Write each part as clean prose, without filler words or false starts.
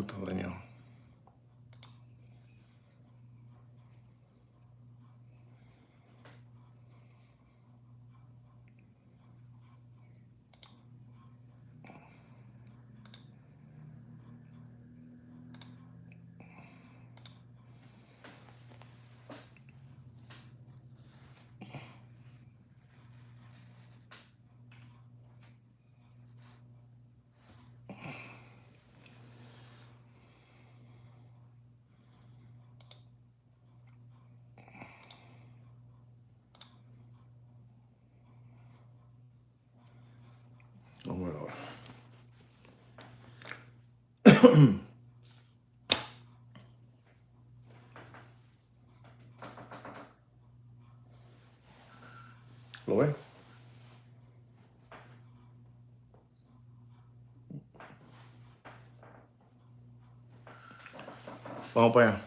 Esto está dañado. Vamos a ver ahora. ¿Lo ven? Vamos para allá.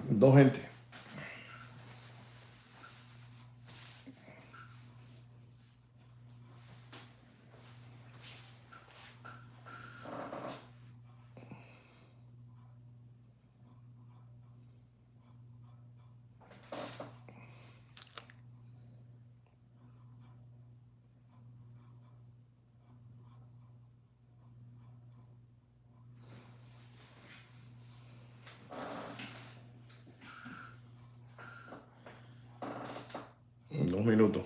Dos gente. En 2 minutos.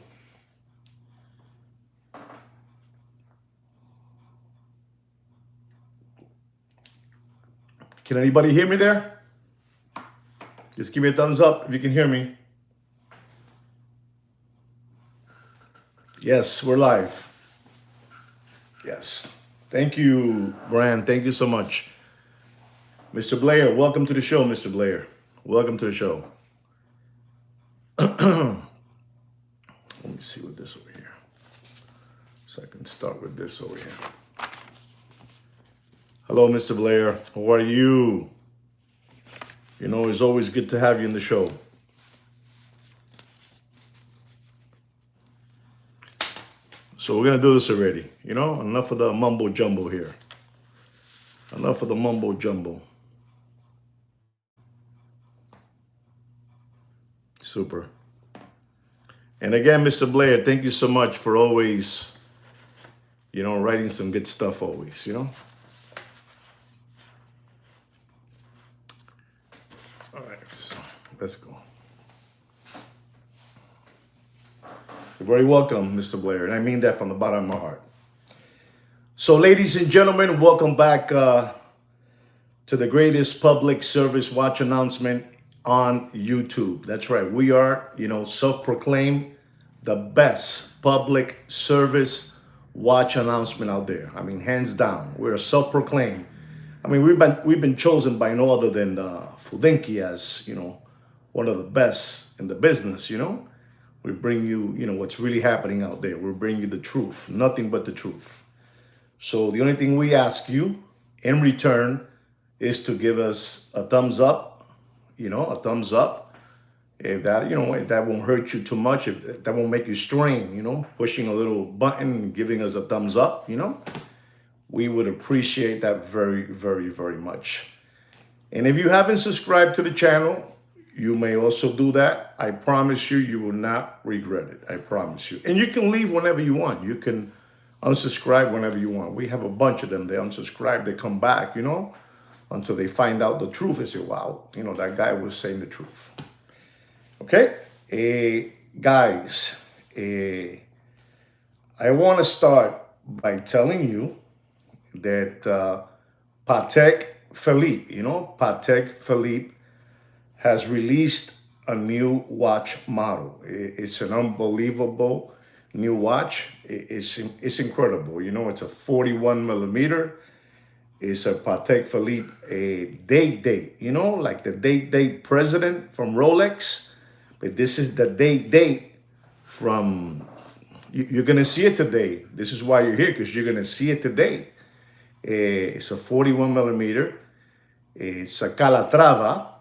Can anybody hear me there? Just give me a thumbs up if you can hear me. Yes, we're live. Yes. Thank you, Brand. Thank you so much. Mr. Blair, welcome to the show, Mr. Blair. Welcome to the show. Let me see with this over here. So I can start with this over here. Hello, Mr. Blair. How are you? You know, it's always good to have you in the show. So we're going to do this already. You know, enough of the mumbo jumbo here. Enough of the mumbo jumbo. Super. And again, Mr. Blair, thank you so much for always, you know, writing some good stuff always, you know. All right, so let's go. You're very welcome, Mr. Blair, and I mean that from the bottom of my heart. So, ladies and gentlemen, welcome back to the greatest public service watch announcement on YouTube. That's right. We are, you know, self-proclaimed the best public service watch announcement out there. I mean, hands down, we're self-proclaimed. I mean, we've been chosen by no other than Fudenki as, you know, one of the best in the business. You know, we bring you, you know, what's really happening out there. We bring you the truth, nothing but the truth. So the only thing we ask you in return is to give us a thumbs up. You know, a thumbs up. If that, you know, if that won't hurt you too much, if that won't make you strain, you know, pushing a little button and giving us a thumbs up, you know, we would appreciate that very, very, very much. And if you haven't subscribed to the channel, you may also do that. I promise you, you will not regret it. I promise you. And you can leave whenever you want. You can unsubscribe whenever you want. We have a bunch of them. They unsubscribe, they come back, you know, until they find out the truth and say, wow, you know, that guy was saying the truth. Okay? Guys, I want to start by telling you that Patek Philippe, you know, Patek Philippe has released a new watch model. It's an unbelievable new watch. It's incredible. You know, it's a 41 millimeter. It's a Patek Philippe, a date, you know, like the date president from Rolex. But this is the date from, you're going to see it today. This is why you're here, because you're going to see it today. It's a 41 millimeter. It's a Calatrava.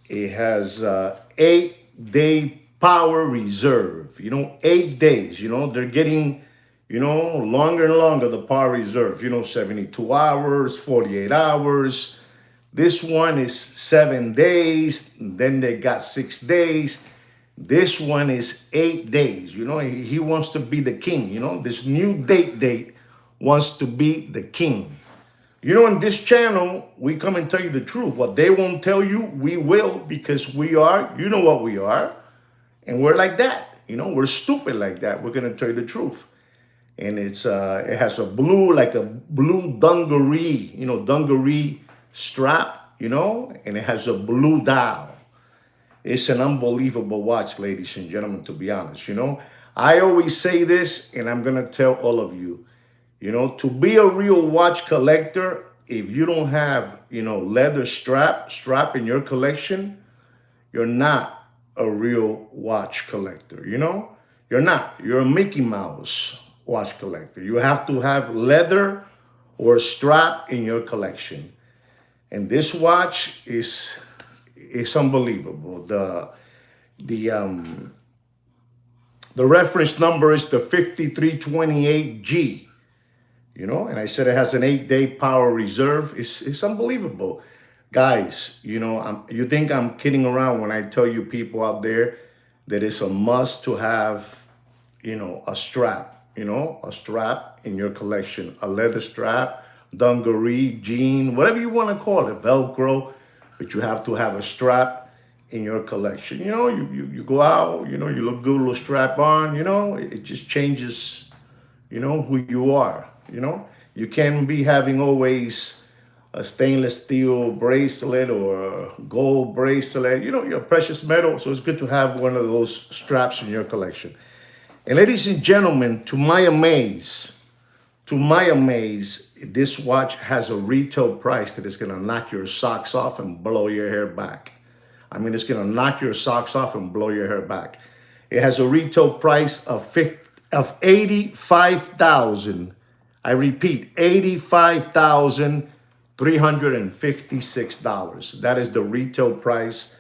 It has 8-day power reserve. 8 days. They're getting, longer and longer, the power reserve. 72 hours, 48 hours. This one is 7 days. Then they got 6 days. This one is 8 days. He wants to be the king. This new date wants to be the king. In this channel, we come and tell you the truth. What they won't tell you, we will, because we are, what we are. And we're like that. We're stupid like that. We're going to tell you the truth. And it has a blue dungaree, dungaree strap, and it has a blue dial. It's an unbelievable watch, ladies and gentlemen, to be honest. I always say this, and I'm going to tell all of you, to be a real watch collector, if you don't have, leather strap in your collection, you're not a real watch collector, You're not. You're a Mickey Mouse watch collector. You have to have leather or strap in your collection. And this watch is unbelievable. The reference number is the 5328G. And I said it has an 8-day power reserve. It's unbelievable. Guys, you think I'm kidding around when I tell you people out there that it's a must to have, a strap, a strap in your collection, a leather strap, dungaree, jean, whatever you want to call it, Velcro, but you have to have a strap in your collection. You go out, you look good, a little strap on, it just changes, who you are. You can't be having always a stainless steel bracelet or a gold bracelet. You're precious metal, so it's good to have one of those straps in your collection. And ladies and gentlemen, to my amaze, this watch has a retail price that is going to knock your socks off and blow your hair back. I mean, it's going to knock your socks off and blow your hair back. It has a retail price of $85,000. I repeat, $85,356. That is the retail price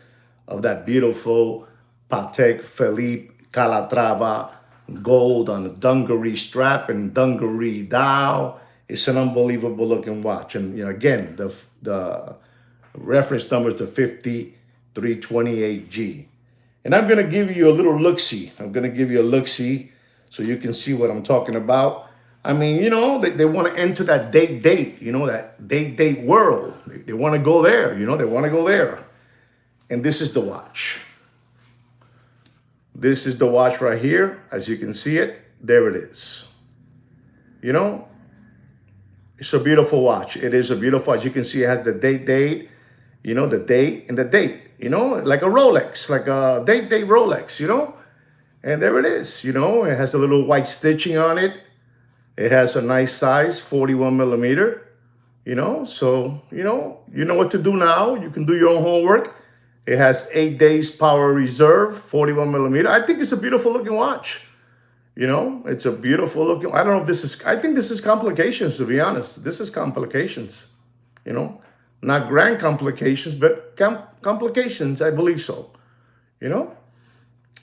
of that beautiful Patek Philippe Calatrava gold on a dungaree strap and dungaree dial. It's an unbelievable looking watch. And again, the reference number is the 5328G. And I'm going to give you a little look-see. So you can see what I'm talking about. I mean, they want to enter that date, that date world. They want to go there, they want to go there. And this is the watch. This is the watch right here. As you can see it, there it is. It's a beautiful watch. It is a beautiful watch. You can see it has the date, the date and the date, like a Rolex, like a date Rolex, And there it is, it has a little white stitching on it. It has a nice size, 41 millimeter, so, you know what to do now. You can do your own homework. It has 8 days power reserve, 41 millimeter. I think it's a beautiful looking watch. It's a beautiful looking, I don't know if I think this is complications, to be honest. This is complications, not grand complications, but complications, I believe so,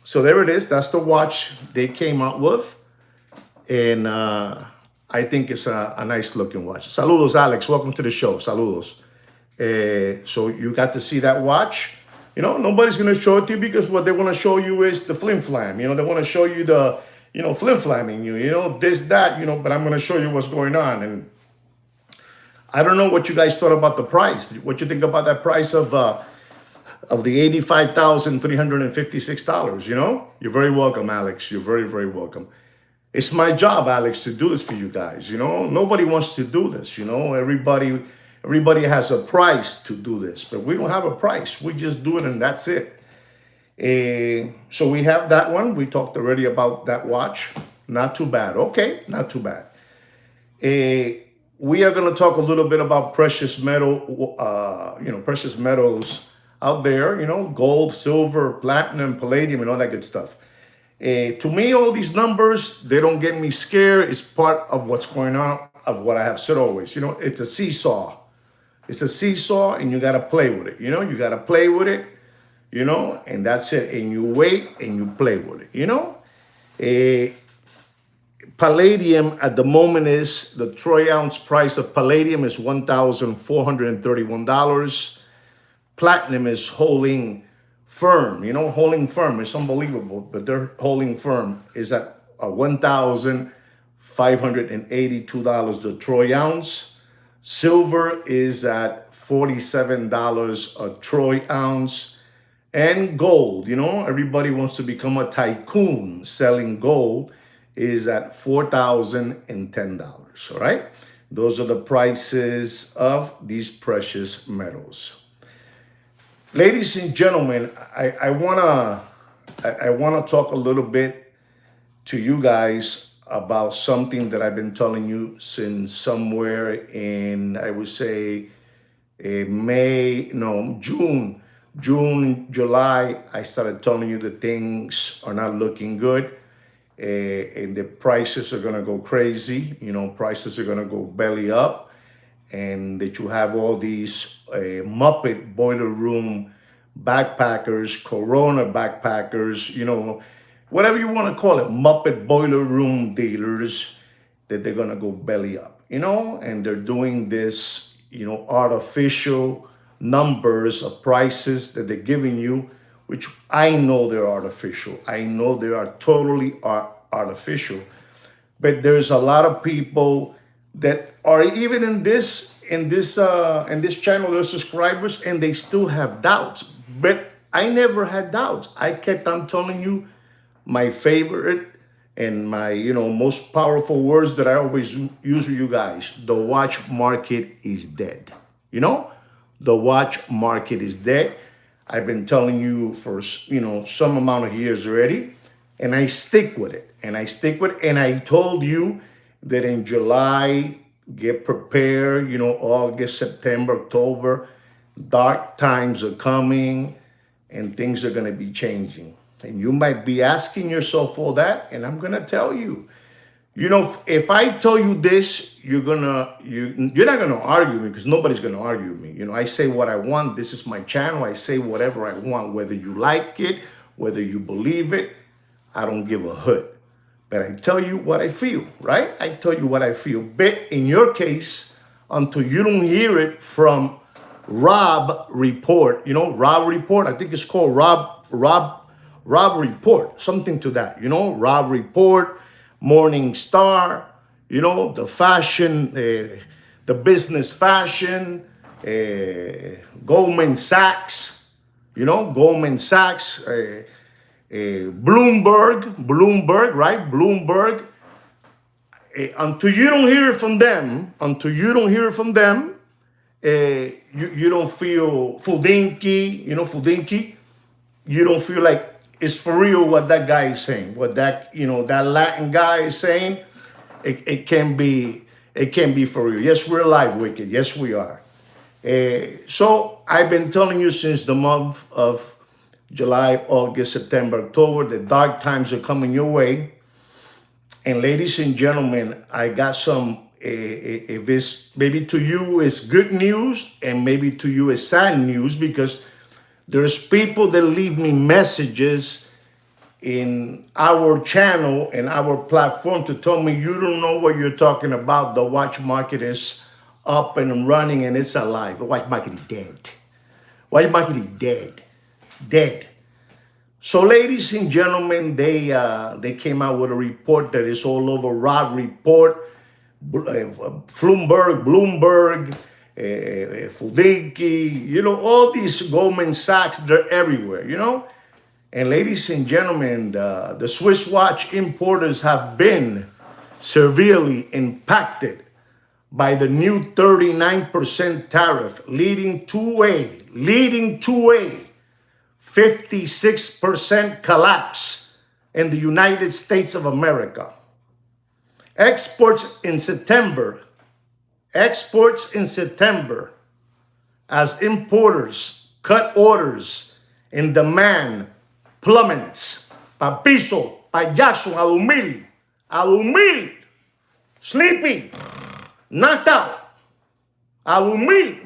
So there it is. That's the watch they came out with. And I think it's a nice looking watch. Saludos, Alex. Welcome to the show. Saludos. So you got to see that watch. Nobody's going to show it to you because what they want to show you is the flim flam. They want to show you the, flim flamming you, this, that, but I'm going to show you what's going on. And I don't know what you guys thought about the price. What you think about that price of the $85,356, You're very welcome, Alex. You're very, very welcome. It's my job, Alex, to do this for you guys. Nobody wants to do this. Everybody has a price to do this, but we don't have a price. We just do it and that's it. So we have that one. We talked already about that watch. Not too bad. Okay, not too bad. We are going to talk a little bit about precious metal, precious metals out there, gold, silver, platinum, palladium, and all that good stuff. To me, all these numbers, they don't get me scared. It's part of what's going on, of what I have said always. It's a seesaw. It's a seesaw, and you got to play with it. You got to play with it. and that's it. And you wait and you play with it. Eh, Palladium at the moment is the troy ounce price of palladium is $1,431. Platinum is holding firm, holding firm. It's unbelievable, but they're holding firm. Is at $1,582 the troy ounce. Silver is at $47 a troy ounce. And gold, everybody wants to become a tycoon. Selling gold is at $4,010. All right. Those are the prices of these precious metals. Ladies and gentlemen, I wanna talk a little bit to you guys about something that I've been telling you since somewhere in, I would say, June, July. I started telling you that things are not looking good, and the prices are gonna go crazy. Prices are gonna go belly up, and that you have all these Muppet boiler room backpackers, Corona backpackers, whatever you want to call it, Muppet boiler room dealers, that they're going to go belly up, and they're doing this, artificial numbers of prices that they're giving you, which I know they're artificial. I know they are totally artificial. But there's a lot of people that are even in this channel, they're subscribers, and they still have doubts. But I never had doubts. I kept on telling you my favorite and my most powerful words that I always use with you guys. The watch market is dead. The watch market is dead. I've been telling you for some amount of years already, and I stick with it. And I told you that in July, get prepared, August, September, October, dark times are coming and things are going to be changing. And you might be asking yourself all that, and I'm going to tell you. If I tell you this, you're not going to argue me, because nobody's going to argue with me. I say what I want. This is my channel. I say whatever I want, whether you like it, whether you believe it. I don't give a hoot. But I tell you what I feel, right? I tell you what I feel. But in your case, until you don't hear it from Rob Report, Rob Report, I think it's called Rob Report, something to that, Rob Report, Morning Star, the fashion, the business fashion, Goldman Sachs, Bloomberg, right? Bloomberg. Until you don't hear it from them, you don't feel Fudinki, you don't feel like it's for real what that guy is saying, what that Latin guy is saying. It can be for real. Yes, we're alive, Wicked. Yes, we are. So I've been telling you since the month of July, August, September, October, the dark times are coming your way. And ladies and gentlemen, I got some, if this maybe to you is good news and maybe to you is sad news, because there's people that leave me messages in our channel and our platform to tell me, you don't know what you're talking about. The watch market is up and running and it's alive. The watch market is dead. Watch market is dead. So, ladies and gentlemen, they came out with a report that is all over. Rob Report, Bloomberg, Fudinki, all these Goldman Sachs, they're everywhere, And ladies and gentlemen, the Swiss watch importers have been severely impacted by the new 39% tariff, leading to a 56% collapse in the United States of America. Exports in September, as importers cut orders and demand plummets. Pa piso, payaso, alumil, sleepy, knocked out, alumil.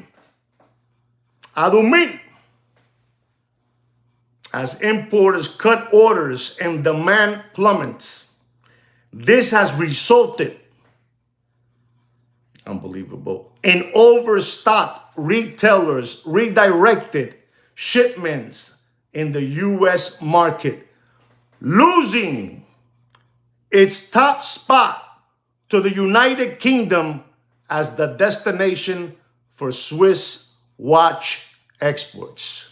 as importers cut orders and demand plummets. This has resulted, unbelievable, in overstocked retailers redirected shipments in the U.S. market, losing its top spot to the United Kingdom as the destination for Swiss watch exports.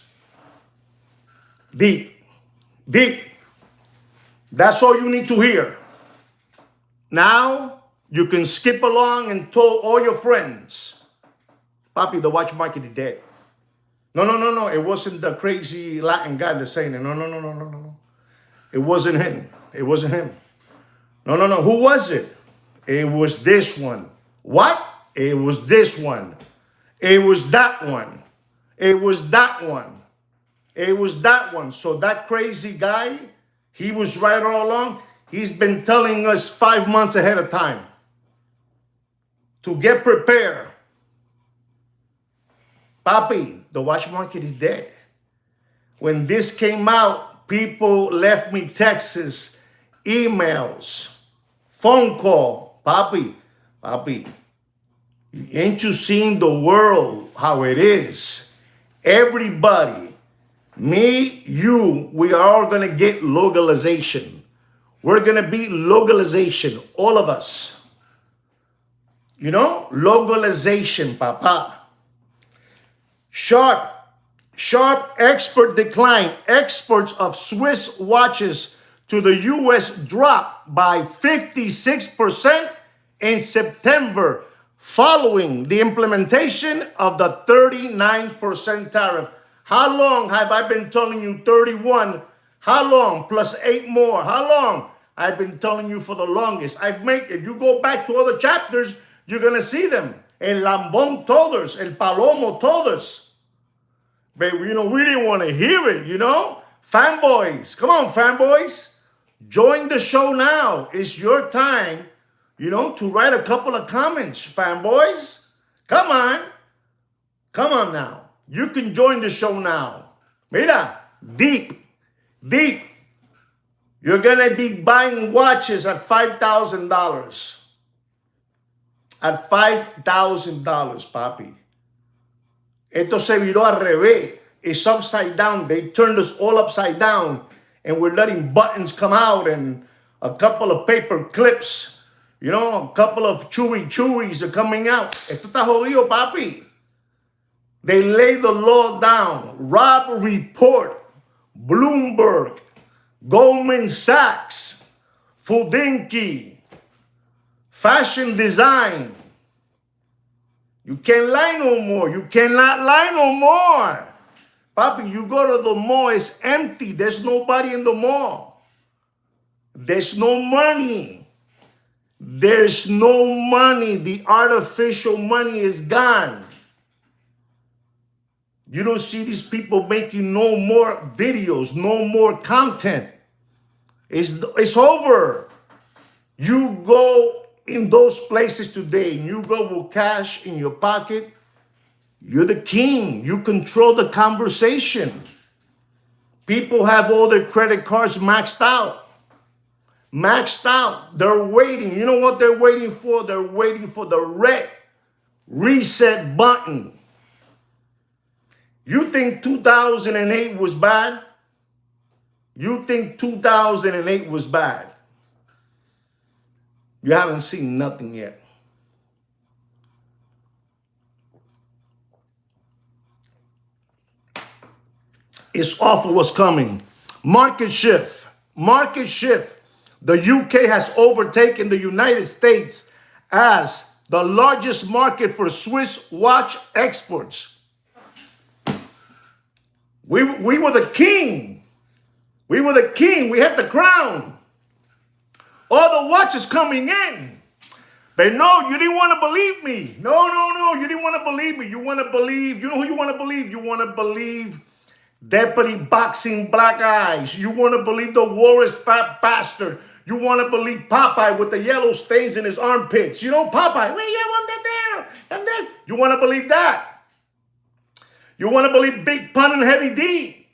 Deep, deep. That's all you need to hear. Now you can skip along and tell all your friends, Papi, the watch market is dead. No. It wasn't the crazy Latin guy that's saying it. No. It wasn't him. It wasn't him. No. Who was it? It was this one. What? It was this one. It was that one. It was that one. It was that one. So that crazy guy, he was right all along. He's been telling us 5 months ahead of time to get prepared. Papi, the watch market is dead. When this came out, people left me texts, emails, phone call. Papi, ain't you seeing the world how it is? Everybody, me, you, we are all going to get localization. We're going to be localization, all of us. You know, localization, papa. Sharp export decline. Exports of Swiss watches to the U.S. dropped by 56% in September following the implementation of the 39% tariff. How long have I been telling you 31? How long? Plus 8 more. How long? I've been telling you for the longest. If you go back to other chapters, you're going to see them. El Lambón told us. El Palomo told us. But, we didn't want to hear it, Fanboys. Come on, fanboys. Join the show now. It's your time, to write a couple of comments, fanboys. Come on. Come on now. You can join the show now. Mira, deep. You're going to be buying watches at $5,000. At $5,000, papi. Esto se viró al revés. It's upside down. They turned us all upside down. And we're letting buttons come out and a couple of paper clips. A couple of chewies are coming out. Esto está jodido, papi. They lay the law down. Rob Report, Bloomberg, Goldman Sachs, Fudinki, Fashion Design. You can't lie no more. You cannot lie no more. Papi, you go to the mall, it's empty. There's nobody in the mall. There's no money. There's no money. The artificial money is gone. You don't see these people making no more videos, no more content. It's over. You go in those places today and you go with cash in your pocket, you're the king. You control the conversation. People have all their credit cards maxed out. Maxed out. They're waiting. You know what they're waiting for? They're waiting for the red reset button. You think 2008 was bad? You think 2008 was bad? You haven't seen nothing yet. It's awful what's coming. Market shift. Market shift. The UK has overtaken the United States as the largest market for Swiss watch exports. We were the king. We were the king. We had the crown. All the watches coming in. But no, you didn't want to believe me. No. You didn't want to believe me. You want to believe. You know who you want to believe? You want to believe Deputy Boxing Black Eyes. You want to believe the Warriors Fat Bastard. You want to believe Popeye with the yellow stains in his armpits. You know Popeye. Wait, yeah, one there. And this. You want to believe that. You want to believe Big Pun and Heavy D.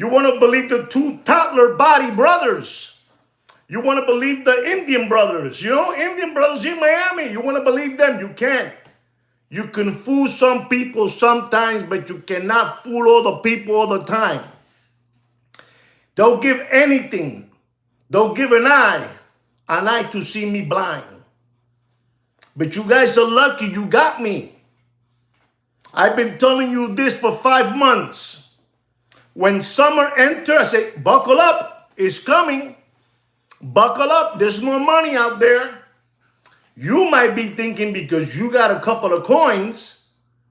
You want to believe the two toddler body brothers. You want to believe the Indian brothers. You know, Indian brothers in Miami. You want to believe them. You can't. You can fool some people sometimes, but you cannot fool all the people all the time. They'll give anything. They'll give an eye to see me blind. But you guys are lucky you got me. I've been telling you this for 5 months. When summer enters, I say, buckle up. It's coming. Buckle up. There's more money out there. You might be thinking because you got a couple of coins,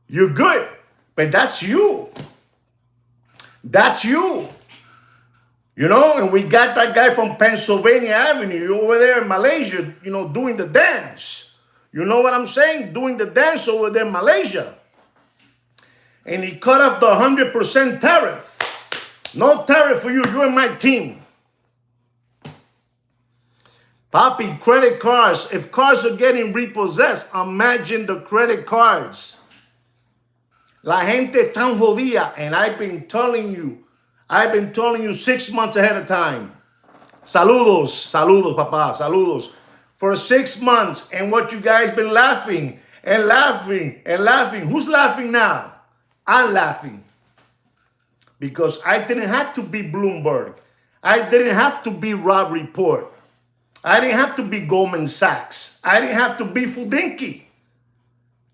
you're good. But that's you. That's you. You know, and we got that guy from Pennsylvania Avenue over there in Malaysia, you know, doing the dance. You know what I'm saying? Doing the dance over there in Malaysia. And he cut off the 100% tariff. No tariff for you. You're in my team. Papi, credit cards. If cars are getting repossessed, imagine the credit cards. La gente tan jodida. And I've been telling you 6 months ahead of time. Saludos, saludos, papá, saludos. For 6 months. And what you guys been laughing and laughing and laughing. Who's laughing now? I'm laughing. Because I didn't have to be Bloomberg. I didn't have to be Rob Report. I didn't have to be Goldman Sachs. I didn't have to be Fudinki.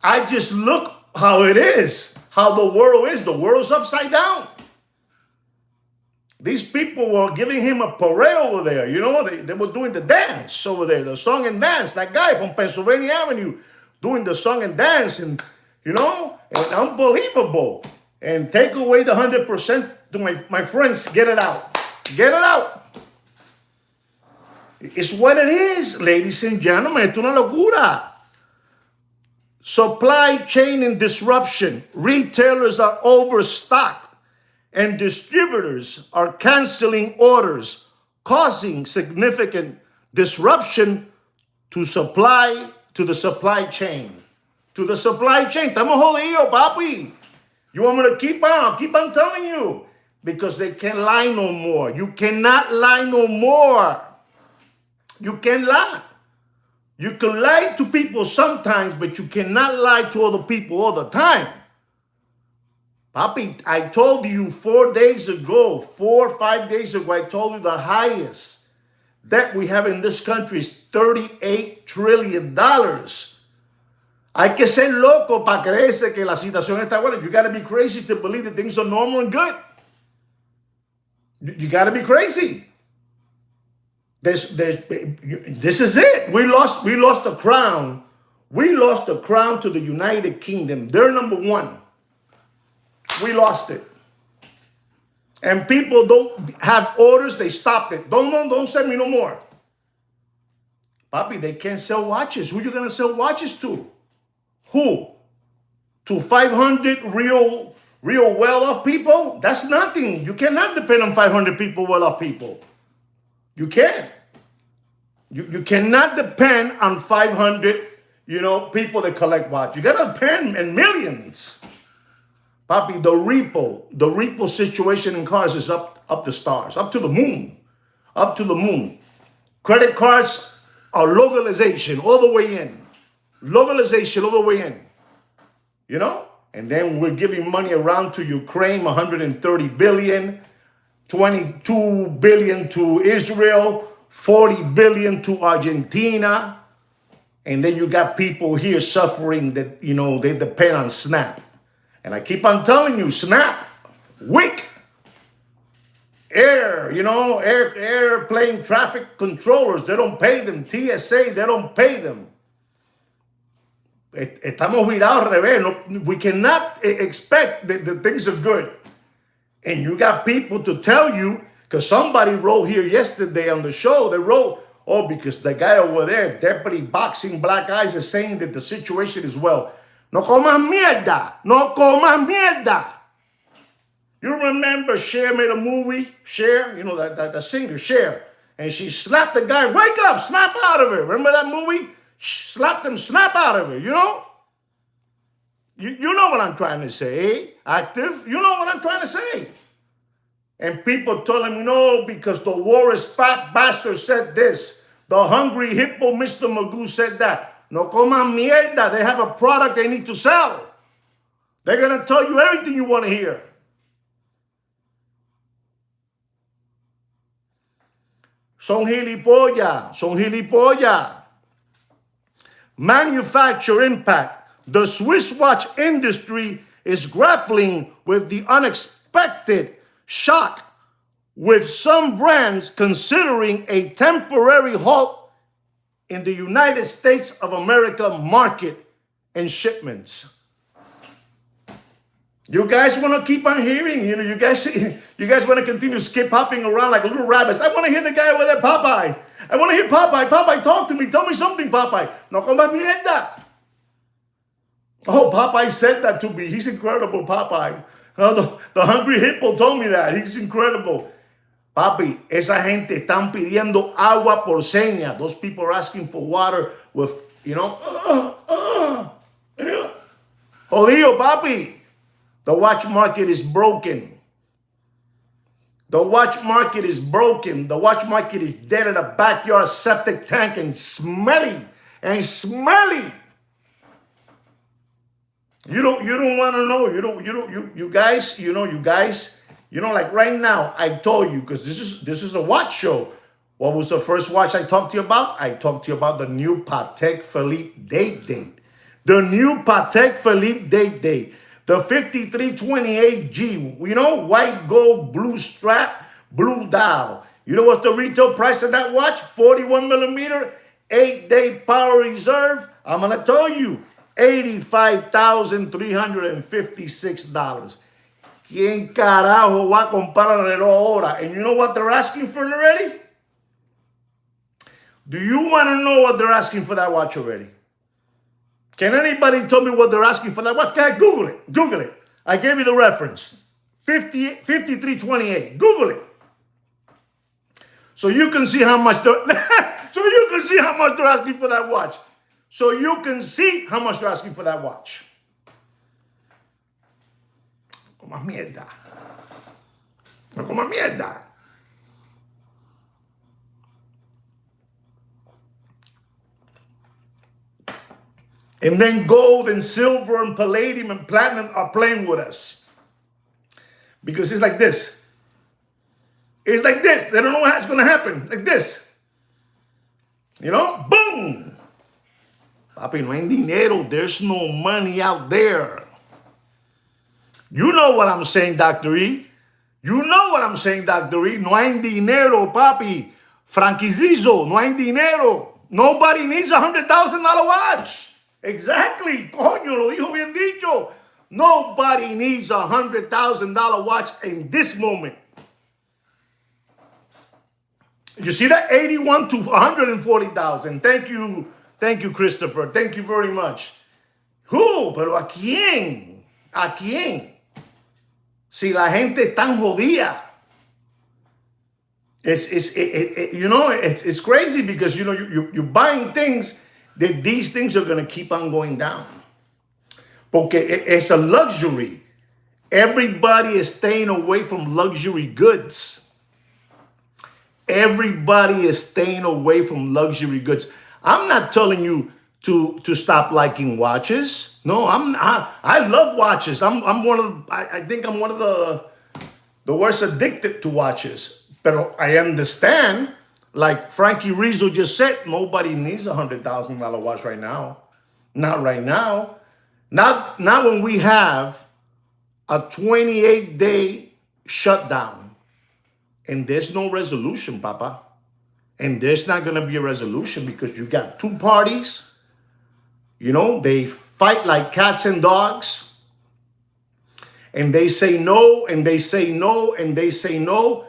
I just look how it is, how the world is. The world's upside down. These people were giving him a parade over there. You know, they were doing the dance over there, the song and dance. That guy from Pennsylvania Avenue doing the song and dance, and, you know, and unbelievable. And take away the 100% to my friends. Get it out. Get it out. It's what it is, ladies and gentlemen. Es una locura. Supply chain and disruption. Retailers are overstocked and distributors are canceling orders, causing significant disruption to the supply chain. To the supply chain. Estamos jodidos, papi. You want me to keep on? I'll keep on telling you. Because they can't lie no more. You cannot lie no more. You can't lie. You can lie to people sometimes, but you cannot lie to other people all the time. Papi, I told you 4 days ago, 4 or 5 days ago, I told you the highest debt we have in this country is $38 trillion. Hay que ser loco para creerse que la situación está buena. You got to be crazy to believe that things are normal and good. You got to be crazy. This is it. We lost the crown. We lost the crown to the United Kingdom. They're number one. We lost it. And people don't have orders. They stopped it. Don't send me no more. Papi, they can't sell watches. Who you going to sell watches to? Who? To 500 real well-off people? That's nothing. You cannot depend on 500 people, well-off people. You can't. You cannot depend on 500, people that collect watches. You got to depend on millions. Papi, the repo situation in cars is up the stars, up to the moon, up to the moon. Credit cards are legalization all the way in. Legalization all the way in. And then we're giving money around to Ukraine, 130 billion, 22 billion to Israel, 40 billion to Argentina. And then you got people here suffering that, they depend on SNAP. And I keep on telling you, SNAP, weak. Airplane traffic controllers, they don't pay them. TSA, they don't pay them. Estamos virados al revés. No, we cannot expect that things are good. And you got people to tell you, because somebody wrote here yesterday on the show, they wrote, because the guy over there, Deputy Boxing Black Eyes, is saying that the situation is well. No comas mierda. No comas mierda. You remember Cher made a movie? Cher, the singer Cher. And she slapped the guy. Wake up, snap out of it. Remember that movie? Slapped him, snap out of it, You know what I'm trying to say, Active. You know what I'm trying to say. And people telling me, no, because the Warriors fat bastard said this. The hungry hippo, Mr. Magoo, said that. No coman mierda. They have a product they need to sell. They're going to tell you everything you want to hear. Son gilipollas. Son gilipollas. Manufacture impact. The Swiss watch industry is grappling with the unexpected shock, with some brands considering a temporary halt in the United States of America market and shipments. You guys want to keep on hearing, you guys want to continue skip hopping around like little rabbits. I want to hear the guy with that Popeye. I want to hear Popeye. Popeye, talk to me. Tell me something, Popeye. No comas mierda. Oh, Popeye said that to me. He's incredible, Popeye. The hungry hippo told me that. He's incredible. Papi, esa gente están pidiendo agua por seña. Those people are asking for water with, Jodido, papi. The watch market is broken. The watch market is broken. The watch market is dead at a backyard septic tank and smelly. You don't want to know. You guys, like right now, I told you, because this is a watch show. What was the first watch I talked to you about? I talked to you about the new Patek Philippe date. The new Patek Philippe date. The 5328G, white gold, blue strap, blue dial. You know what's the retail price of that watch? 41 millimeter, 8-day power reserve. I'm going to tell you, $85,356. ¿Quién carajo va a comprar el reloj ahora? And you know what they're asking for already? Do you want to know what they're asking for that watch already? Can anybody tell me what they're asking for that watch? Google it. Google it. I gave you the reference. 5328. Google it. So you can see how much they're asking for that watch. So you can see how much they're asking for that watch. No comas mierda. No comas mierda. And then gold and silver and palladium and platinum are playing with us. Because it's like this. It's like this. They don't know how it's going to happen. Like this. Boom. Papi, no hay dinero. There's no money out there. You know what I'm saying, Dr. E. You know what I'm saying, Dr. E. No hay dinero, papi. Franquizizo, no hay dinero. Nobody needs a $100,000 watch. Exactly. Coño, lo dijo bien dicho. Nobody needs a $100,000 watch in this moment. You see that? 81 to 140,000. Thank you, Christopher. Thank you very much. Who? Pero ¿a quién? ¿A quién? Si la gente es tan jodida. It's crazy because you're buying things that these things are going to keep on going down. Porque it's a luxury. Everybody is staying away from luxury goods. Everybody is staying away from luxury goods. I'm not telling you to stop liking watches. No, I love watches. I think I'm one of the worst addicted to watches. But I understand. Like Frankie Rizzo just said, nobody needs a $100,000 watch right now. Not right now. Not when we have a 28-day shutdown. And there's no resolution, Papa. And there's not going to be a resolution because you got two parties. They fight like cats and dogs. And they say no, and they say no, and they say no.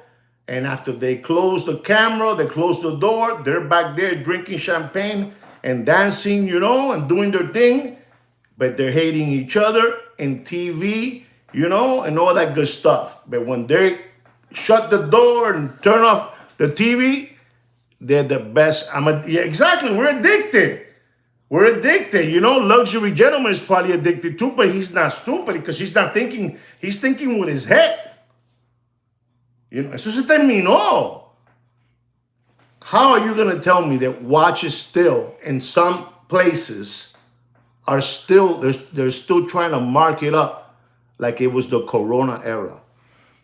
And after they close the camera, they close the door, they're back there drinking champagne and dancing, and doing their thing. But they're hating each other in TV, and all that good stuff. But when they shut the door and turn off the TV, they're the best. Exactly. We're addicted. Luxury gentleman is probably addicted too, but he's not stupid because he's not thinking. He's thinking with his head. eso se terminó. How are you going to tell me that watches still in some places are still, they're still trying to mark it up like it was the Corona era?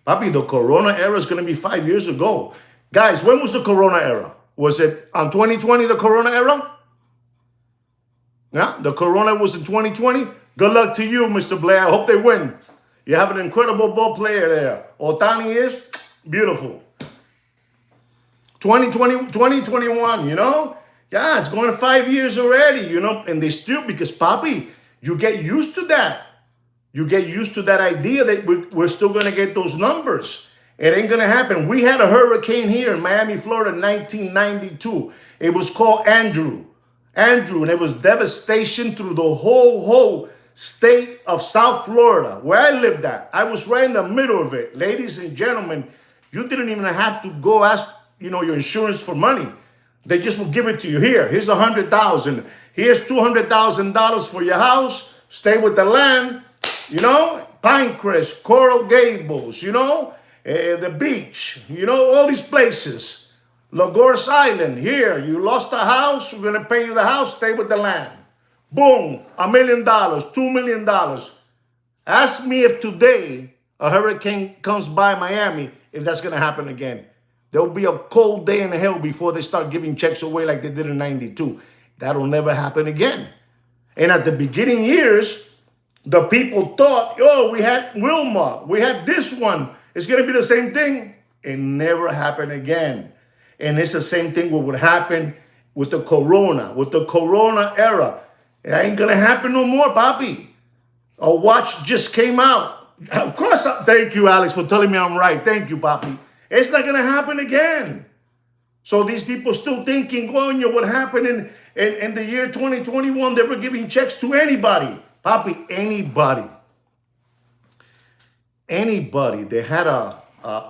Papi, the Corona era is going to be 5 years ago. Guys, when was the Corona era? Was it on 2020, the Corona era? Yeah, the Corona was in 2020. Good luck to you, Mr. Blair. I hope they win. You have an incredible ball player there. Otani is beautiful. 2021, Yeah, it's going 5 years already, and they still, because, Papi, you get used to that. You get used to that idea that we're still going to get those numbers. It ain't going to happen. We had a hurricane here in Miami, Florida, in 1992. It was called Andrew, and it was devastation through the whole state of South Florida, where I lived at. I was right in the middle of it. Ladies and gentlemen, you didn't even have to go ask, your insurance for money. They just will give it to you. Here's $100,000. Here's $200,000 for your house. Stay with the land, Pinecrest, Coral Gables, the beach, all these places. Lagos Island, here, you lost a house, we're going to pay you the house, stay with the land. Boom, $1 million, $2 million. Ask me if today a hurricane comes by Miami, if that's going to happen again. There'll be a cold day in hell before they start giving checks away like they did in 92. That'll never happen again. And at the beginning years, the people thought, we had Wilma, we had this one. It's going to be the same thing. It never happened again. And it's the same thing what would happen with the Corona era. It ain't going to happen no more, Papi. A watch just came out. Of course, thank you, Alex, for telling me I'm right. Thank you, Papi. It's not going to happen again. So these people still thinking, what happened in the year 2021, they were giving checks to anybody. Papi, anybody. Anybody. They had a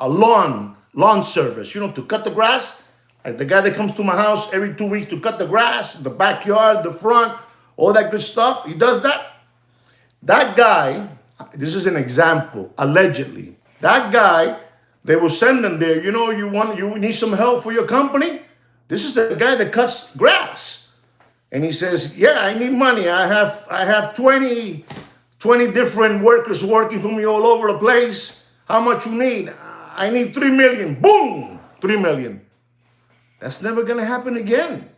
lawn service, to cut the grass. Like the guy that comes to my house every 2 weeks to cut the grass, the backyard, the front, all that good stuff. He does that. That guy, this is an example, allegedly. That guy, they will send them there. You need some help for your company? This is the guy that cuts grass. And he says, I need money. I have 20 different workers working for me all over the place. How much you need? I need 3 million. Boom! 3 million. That's never going to happen again.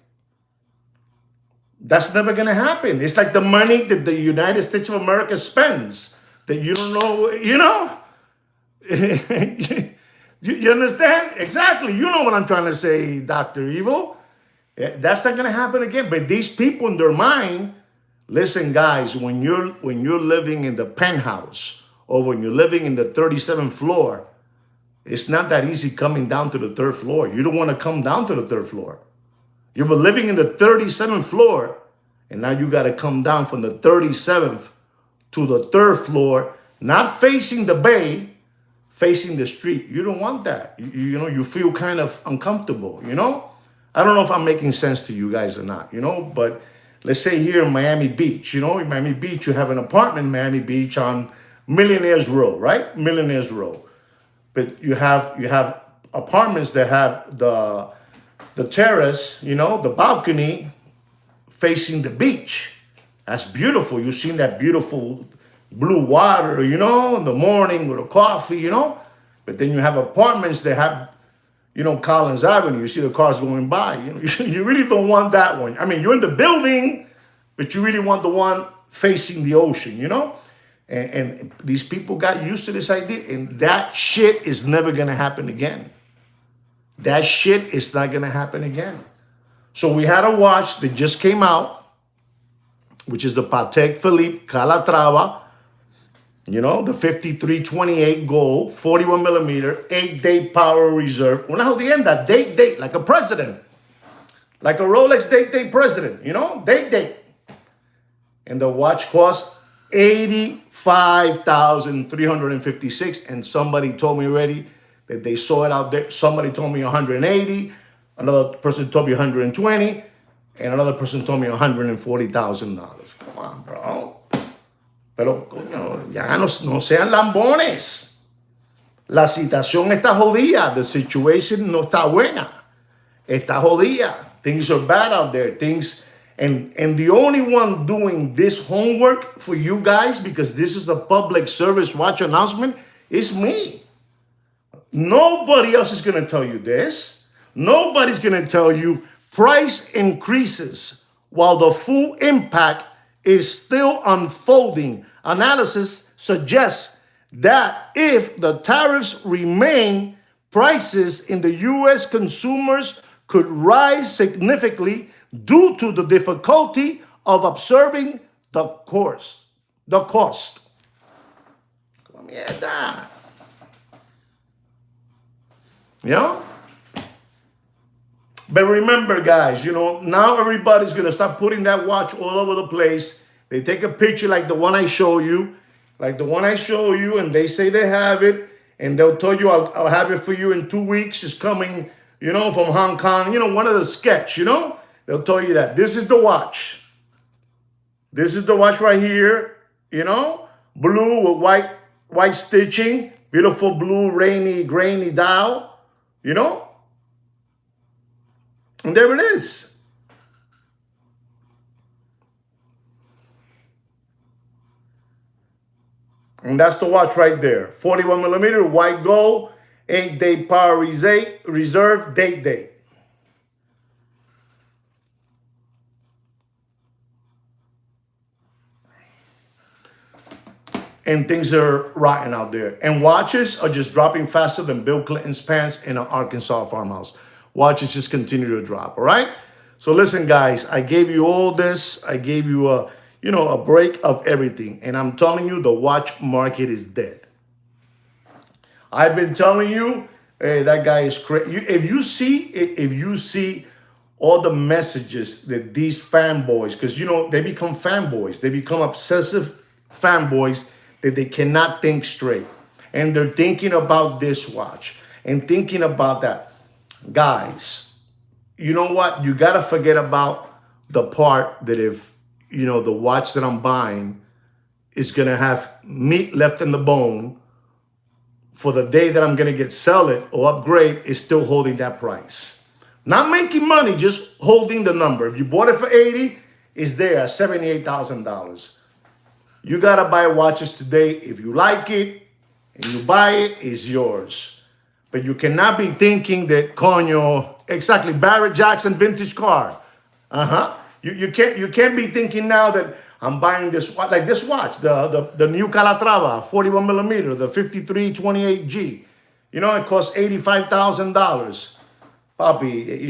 That's never going to happen. It's like the money that the United States of America spends that you don't know, You understand? Exactly. You know what I'm trying to say, Dr. Evil. That's not going to happen again. But these people in their mind, listen, guys, when you're living in the penthouse or when you're living in the 37th floor, it's not that easy coming down to the 3rd floor. You don't want to come down to the 3rd floor. You were living in the 37th floor, and now you got to come down from the 37th to the 3rd floor, not facing the bay, facing the street. You don't want that. You feel kind of uncomfortable, I don't know if I'm making sense to you guys or not, but let's say here in Miami Beach, in Miami Beach, you have an apartment in Miami Beach on Millionaires Row, right? Millionaires Row. But you have apartments that have the terrace, the balcony facing the beach. That's beautiful. You've seen that beautiful blue water, in the morning with a coffee, But then you have apartments that have, Collins Avenue. You see the cars going by. You really don't want that one. I mean, you're in the building, but you really want the one facing the ocean, And these people got used to this idea, and that shit is never going to happen again. That shit is not going to happen again. So we had a watch that just came out, which is the Patek Philippe Calatrava, the 5328 gold, 41 millimeter, 8-day power reserve. Una jodienda, date, like a president. Like a Rolex date president, date. And the watch costs $85,356, and somebody told me already that they saw it out there. Somebody told me 180, another person told me 120, and another person told me $140,000. Come on, bro. Pero, ya no sean lambones. La situación está jodida. The situation no está buena. Está jodida. Things are bad out there. And the only one doing this homework for you guys, because this is a public service watch announcement, is me. Nobody else is going to tell you this. Nobody's going to tell you price increases while the full impact is still unfolding. Analysis suggests that if the tariffs remain, prices in the U.S. consumers could rise significantly due to the difficulty of observing the cost. Mierda. Yeah? But remember, guys, now everybody's going to start putting that watch all over the place. They take a picture like the one I show you, and they say they have it, and they'll tell you, I'll have it for you in 2 weeks. It's coming, from Hong Kong, one of the sketch, They'll tell you that. This is the watch. This is the watch right here, blue with white stitching, beautiful blue, rainy, grainy dial. And there it is. And that's the watch right there. 41 millimeter, white gold, 8-day power reserve, date. And things are rotten out there. And watches are just dropping faster than Bill Clinton's pants in an Arkansas farmhouse. Watches just continue to drop, all right? So listen, guys, I gave you all this. I gave you a break of everything. And I'm telling you, the watch market is dead. I've been telling you, hey, that guy is crazy. If you see all the messages that these fanboys, because, they become fanboys. They become obsessive fanboys that they cannot think straight. And they're thinking about this watch and thinking about that. Guys, you know what? You got to forget about the part that if, the watch that I'm buying is going to have meat left in the bone for the day that I'm going to sell it or upgrade, is still holding that price. Not making money, just holding the number. If you bought it for 80, it's there at $78,000. You got to buy watches today. If you like it and you buy it, it's yours. But you cannot be thinking that, coño, exactly, Barrett Jackson vintage car. You can't be thinking now that I'm buying this watch, like this watch, the new Calatrava, 41 millimeter, the 5328G. It costs $85,000. Papi,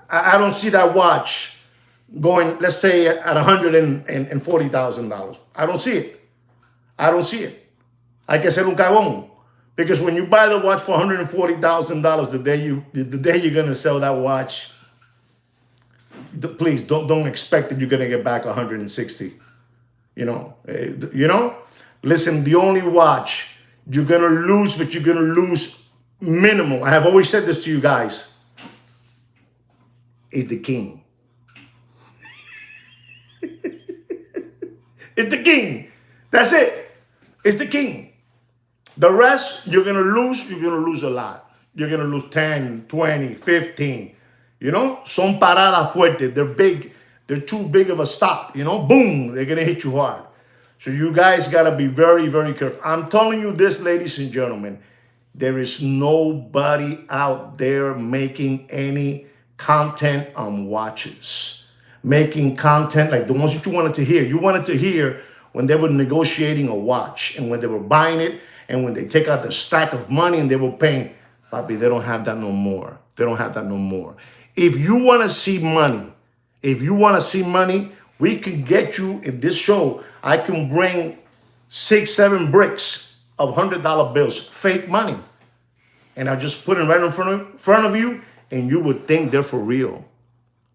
I don't see that watch going, let's say, at $140,000. I don't see it. Hay que ser un cagón. Because when you buy the watch for $140,000, the day you're going to sell that watch, please don't expect that you're going to get back 160. Listen, the only watch you're going to lose, but you're going to lose minimal. I have always said this to you guys. Is the king. It's the king. That's it. It's the king. The rest, you're going to lose a lot. You're going to lose 10, 20, 15. Son paradas fuertes. They're big. They're too big of a stop. Boom, they're going to hit you hard. So you guys got to be very, very careful. I'm telling you this, ladies and gentlemen, there is nobody out there making any content on watches. Making content like the ones that you wanted to hear. You wanted to hear when they were negotiating a watch and when they were buying it and when they take out the stack of money and they were paying. Papi, they don't have that no more. If you want to see money, we can get you in this show. I can bring 6, 7 bricks of $100 bills, fake money. And I just put it right in front of you, and you would think they're for real.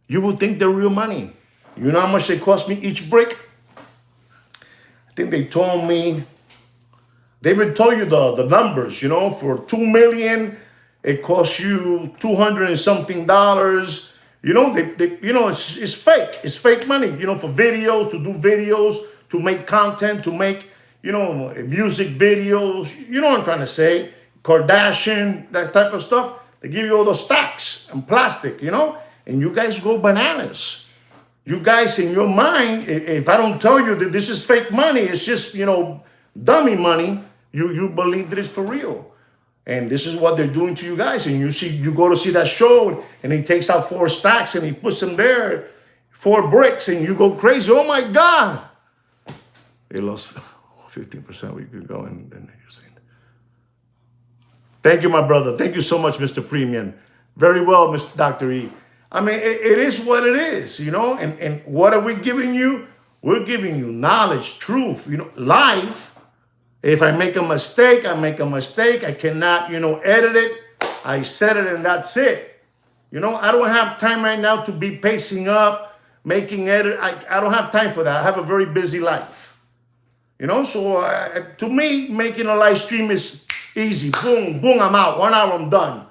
You would think they're real money. You know how much they cost me each brick? I think they told me, they would tell you the numbers, for $2 million, it costs you $200 and something. It's fake. It's fake money, for videos, to do videos, to make content, to make, music videos. You know what I'm trying to say? Kardashian, that type of stuff. They give you all those stacks and plastic, and you guys go bananas. You guys, in your mind, if I don't tell you that this is fake money, it's just, dummy money, you believe that it's for real. And this is what they're doing to you guys. And you go to see that show, and he takes out 4 stacks and he puts them there, 4 bricks, and you go crazy. Oh my God. They lost 15%. We could go and you're saying. Thank you, my brother. Thank you so much, Mr. Premium. Very well, Mr. Dr. E. I mean, it is what it is, and what are we giving you? We're giving you knowledge, truth, life. If I make a mistake, I make a mistake. I cannot, edit it. I said it and that's it. I don't have time right now to be pacing up, making edit. I don't have time for that. I have a very busy life. So to me, making a live stream is easy. Boom, boom, I'm out. 1 hour, I'm done.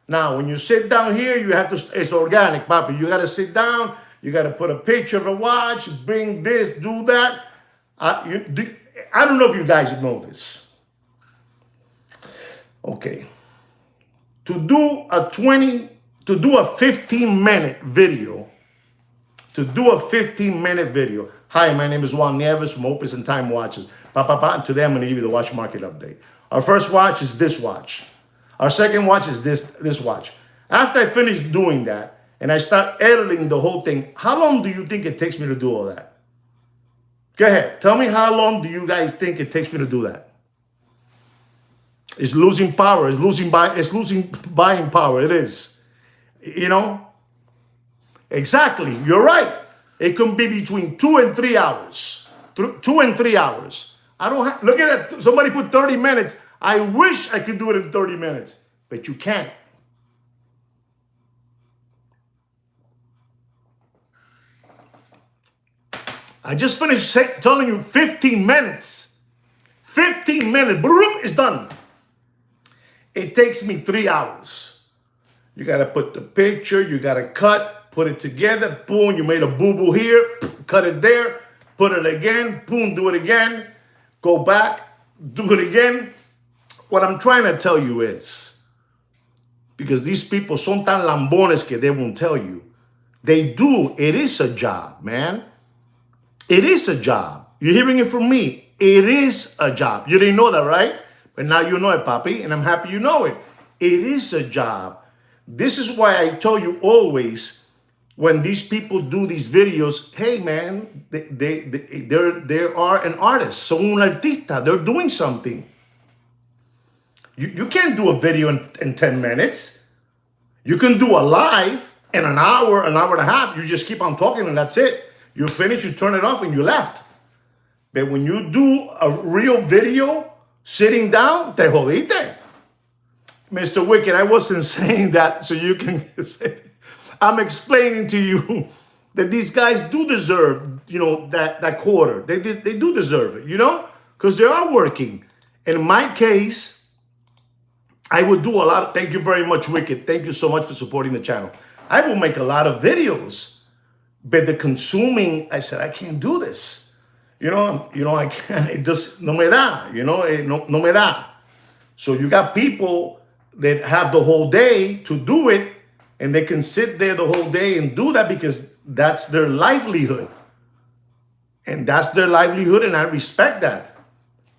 Now, when you sit down here, you have to, it's organic, papi. You got to sit down. You got to put a picture of a watch, bring this, do that. I don't know if you guys know this. Okay. To do a 15-minute video, Hi, my name is Juan Nieves from Opusntime Watches. And today I'm going to give you the watch market update. Our first watch is this watch. Our second watch is this watch. After I finish doing that and I start editing the whole thing, how long do you think it takes me to do all that? Go ahead. Tell me, how long do you guys think it takes me to do that? It's losing power. It's losing buying power. It is. Exactly. You're right. It can be between 2 and 3 hours. 2 and 3 hours. Look at that. Somebody put 30 minutes. I wish I could do it in 30 minutes, but you can't. I just finished telling you 15 minutes. 15 minutes. Bloop, it's done. It takes me 3 hours. You got to put the picture. You got to cut, put it together. Boom, you made a boo-boo here. Cut it there. Put it again. Boom, do it again. Go back. Do it again. What I'm trying to tell you is, because these people son tan lambones que they won't tell you. They do. It is a job, man. It is a job. You're hearing it from me. It is a job. You didn't know that, right? But now you know it, papi, and I'm happy you know it. It is a job. This is why I tell you always, when these people do these videos, hey, man, they are an artist. Son un artista. They're doing something. You can't do a video in 10 minutes. You can do a live in an hour and a half. You just keep on talking and that's it. You finish, you turn it off, and you left. But when you do a real video, sitting down, te jodiste. Mr. Wicked, I wasn't saying that so you can say. I'm explaining to you that these guys do deserve, that quarter. They do deserve it, because they are working. In my case, I would do a lot. Thank you very much, Wicked. Thank you so much for supporting the channel. I will make a lot of videos. But the consuming, I said, I can't do this. I can't, it just, no me da, no me da. So you got people that have the whole day to do it, and they can sit there the whole day and do that because that's their livelihood. And that's their livelihood, and I respect that.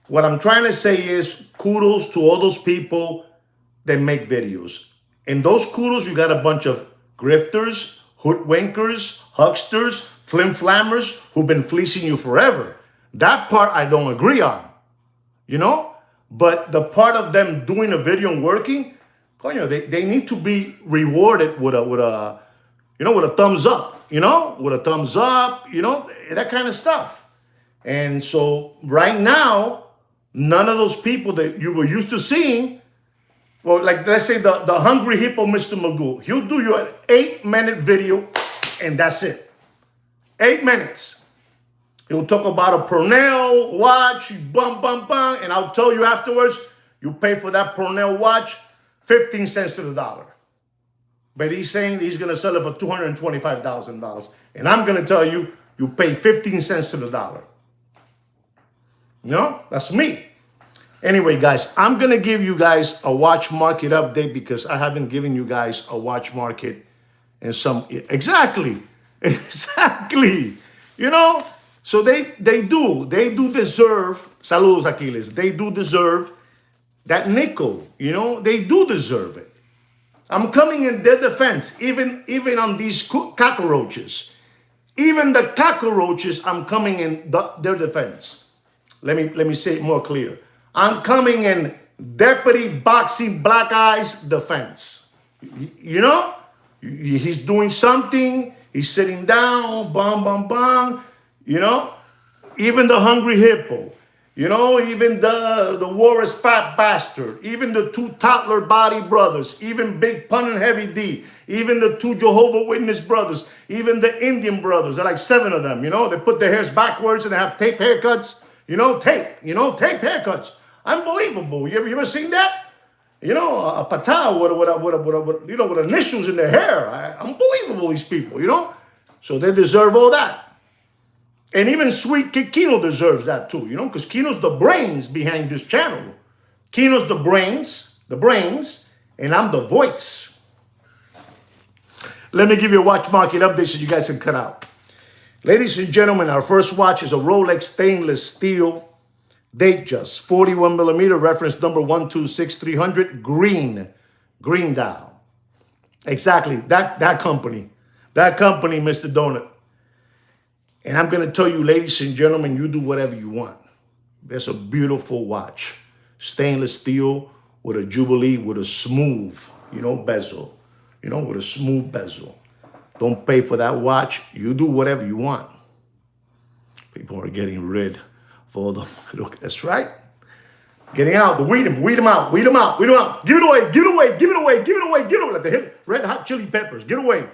What I'm trying to say is kudos to all those people that make videos. And those kudos, you got a bunch of grifters, hoodwinkers, hucksters, flim-flammers who've been fleecing you forever. That part I don't agree on, But the part of them doing a video and working, they need to be rewarded with a thumbs up, with a thumbs up, that kind of stuff. And so right now, none of those people that you were used to seeing, well, like let's say the Hungry Hippo, Mr. Magoo, he'll do you an 8-minute video and that's it. 8 minutes. He'll talk about a Purnell watch, and I'll tell you afterwards, you pay for that Purnell watch 15 cents to the dollar. But he's saying he's going to sell it for $225,000. And I'm going to tell you, you pay 15 cents to the dollar. No, that's me. Anyway, guys, I'm going to give you guys a watch market update because I haven't given you guys a watch market in some... Exactly. Exactly. You know, so they do deserve... Saludos, Aquiles. They do deserve that nickel. You know, they do deserve it. I'm coming in their defense, even on these cockroaches. Even the cockroaches, I'm coming in their defense. Let me say it more clear. I'm coming in Deputy Boxing Black Eyes defense. You know, he's doing something. He's sitting down, bum, bum, bum. You know, even the Hungry Hippo. You know, even the Warriors Fat Bastard, even the two Toddler Body brothers, even Big Pun and Heavy D, even the two Jehovah Witness brothers, even the Indian brothers. There are like 7 of them, you know. They put their hairs backwards and they have tape haircuts. Tape haircuts. Unbelievable. You ever seen that? You know, a patah with initials in their hair. Unbelievable, these people, you know. So they deserve all that. And even Sweet Kino deserves that too, you know, because Kino's the brains behind this channel. Kino's the brains, and I'm the voice. Let me give you a watch market update so you guys can cut out. Ladies and gentlemen, our first watch is a Rolex stainless steel, date just 41 millimeter, reference number 126300, green dial. Exactly, that company, Mr. Donut. And I'm going to tell you, ladies and gentlemen, you do whatever you want. That's a beautiful watch. Stainless steel with a Jubilee, with a smooth, bezel. With a smooth bezel. Don't pay for that watch. You do whatever you want. People are getting rid of all the... Look, that's right. Getting out. Weed them out. Give it away. Like the Red Hot Chili Peppers. Get away.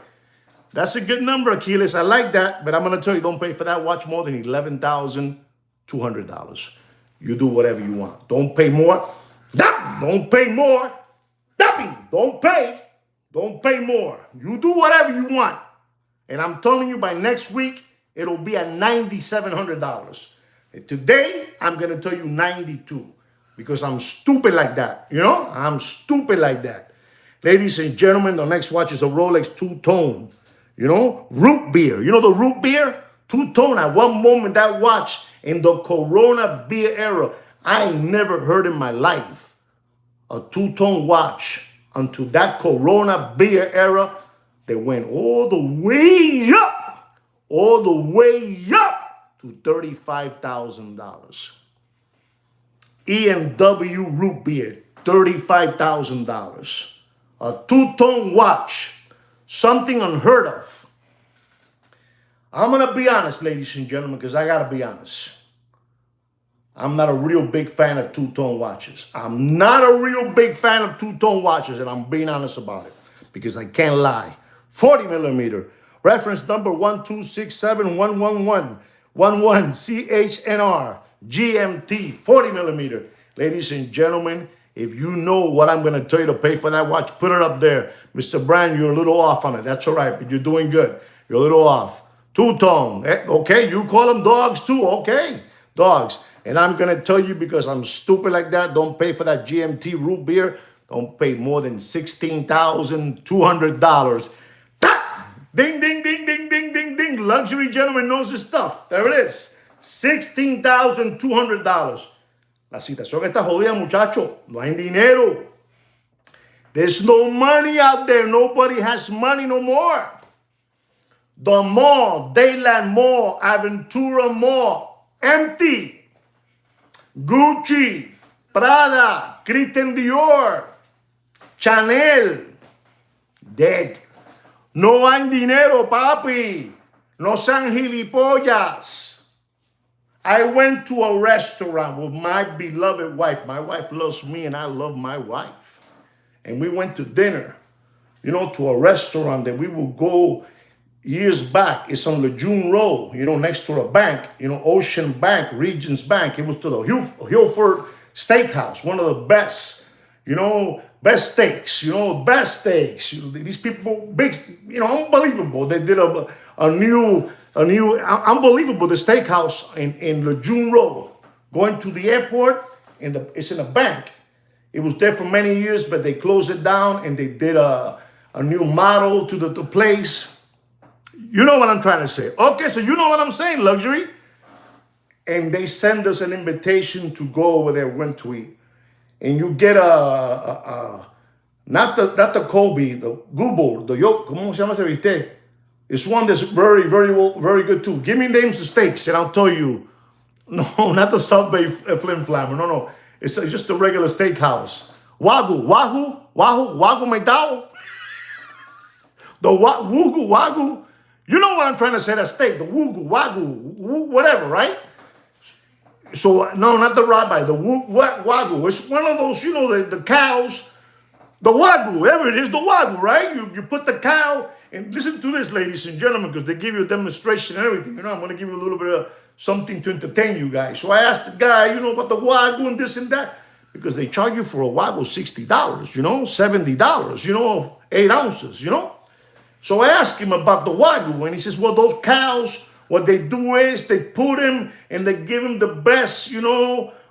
That's a good number, Achilles. I like that, but I'm going to tell you, don't pay for that watch more than $11,200. You do whatever you want. Don't pay more. Don't pay more. Don't pay. Don't pay more. You do whatever you want. And I'm telling you, by next week, it'll be at $9,700. Today, I'm going to tell you 92 because I'm stupid like that. I'm stupid like that. Ladies and gentlemen, the next watch is a Rolex two-tone. Root beer. The root beer? Two-tone. At one moment, that watch in the Corona beer era, I never heard in my life a two-tone watch until that Corona beer era. They went all the way up to $35,000. EMW root beer, $35,000. A two-tone watch. Something unheard of. I'm going to be honest, ladies and gentlemen, because I got to be honest. I'm not a real big fan of two-tone watches. And I'm being honest about it because I can't lie. 40 millimeter. Reference number 1267111. 11 CHNR GMT 40 millimeter. Ladies and gentlemen, if you know what I'm going to tell you to pay for that watch, put it up there. Mr. Brand, you're a little off on it. That's all right, but you're doing good. You're a little off. Two-tone. Okay, you call them dogs too. Okay, dogs. And I'm going to tell you because I'm stupid like that, don't pay for that GMT root beer. Don't pay more than $16,200. Ding, ding, ding, ding, ding, ding, ding. Luxury gentleman knows his stuff. There it is. $16,200. La situación está jodida, muchacho. No hay dinero. There's no money out there. Nobody has money no more. The mall, Dayland Mall, Aventura Mall, empty. Gucci, Prada, Christian Dior, Chanel, dead. No hay dinero, papi. No sean gilipollas. I went to a restaurant with my beloved wife. My wife loves me and I love my wife. And we went to dinner, to a restaurant that we would go years back. It's on Lejeune Road, next to a bank, Ocean Bank, Regions Bank. It was to the Hilford Steakhouse, one of the best, best steaks, best steaks. These people, big, unbelievable. They did a new unbelievable, the steakhouse in Lejeune Road. going to the airport, and it's in a bank. It was there for many years, but they closed it down and they did a new model to the place. You know what I'm trying to say. Okay, so you know what I'm saying, luxury. And they send us an invitation to go over there, went to eat. And you get not the Kobe, the Google, the Yo, ¿cómo se llama ese bistec? It's one that's very, very, very good too. Give me names of steaks and I'll tell you. No, not the Subway Flim Flammer. No. It's just a regular steakhouse. Wagyu McDowell. The Wagyu. You know what I'm trying to say, that steak. The Wagyu, whatever, right? So, no, not the rabbi. The Wagyu. It's one of those, the cows. The Wagyu, whatever it is, the Wagyu, right? You put the cow, and listen to this, ladies and gentlemen, because they give you a demonstration and everything. I'm going to give you a little bit of something to entertain you guys. So I asked the guy, about the Wagyu and this and that, because they charge you for a Wagyu $60, $70, 8 ounces, So I asked him about the Wagyu, and he says, well, those cows, what they do is they put him and they give him the best,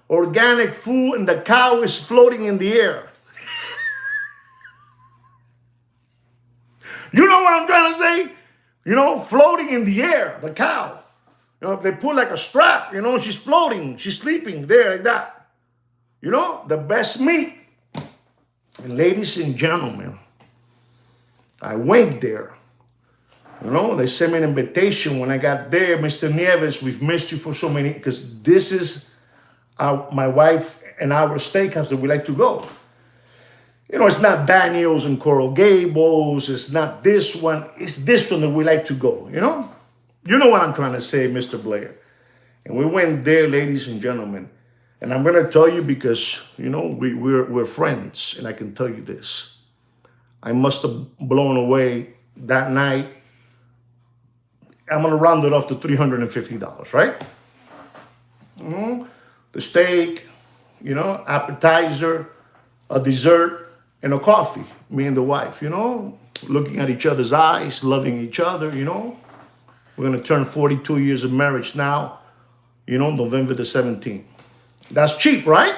organic food, and the cow is floating in the air. You know what I'm trying to say? Floating in the air, the cow. They put like a strap, she's floating, she's sleeping there like that. The best meat. And ladies and gentlemen, I went there. They sent me an invitation when I got there. Mr. Nieves, we've missed you for so many, because this is my wife and our steakhouse that we like to go. It's not Daniel's and Coral Gables. It's not this one. It's this one that we like to go, You know what I'm trying to say, Mr. Blair. And we went there, ladies and gentlemen. And I'm going to tell you because, we're friends. And I can tell you this. I must have blown away that night. I'm going to round it off to $350, right? The steak, appetizer, a dessert, and a coffee. Me and the wife, looking at each other's eyes, loving each other, We're going to turn 42 years of marriage now, November the 17th. That's cheap, right?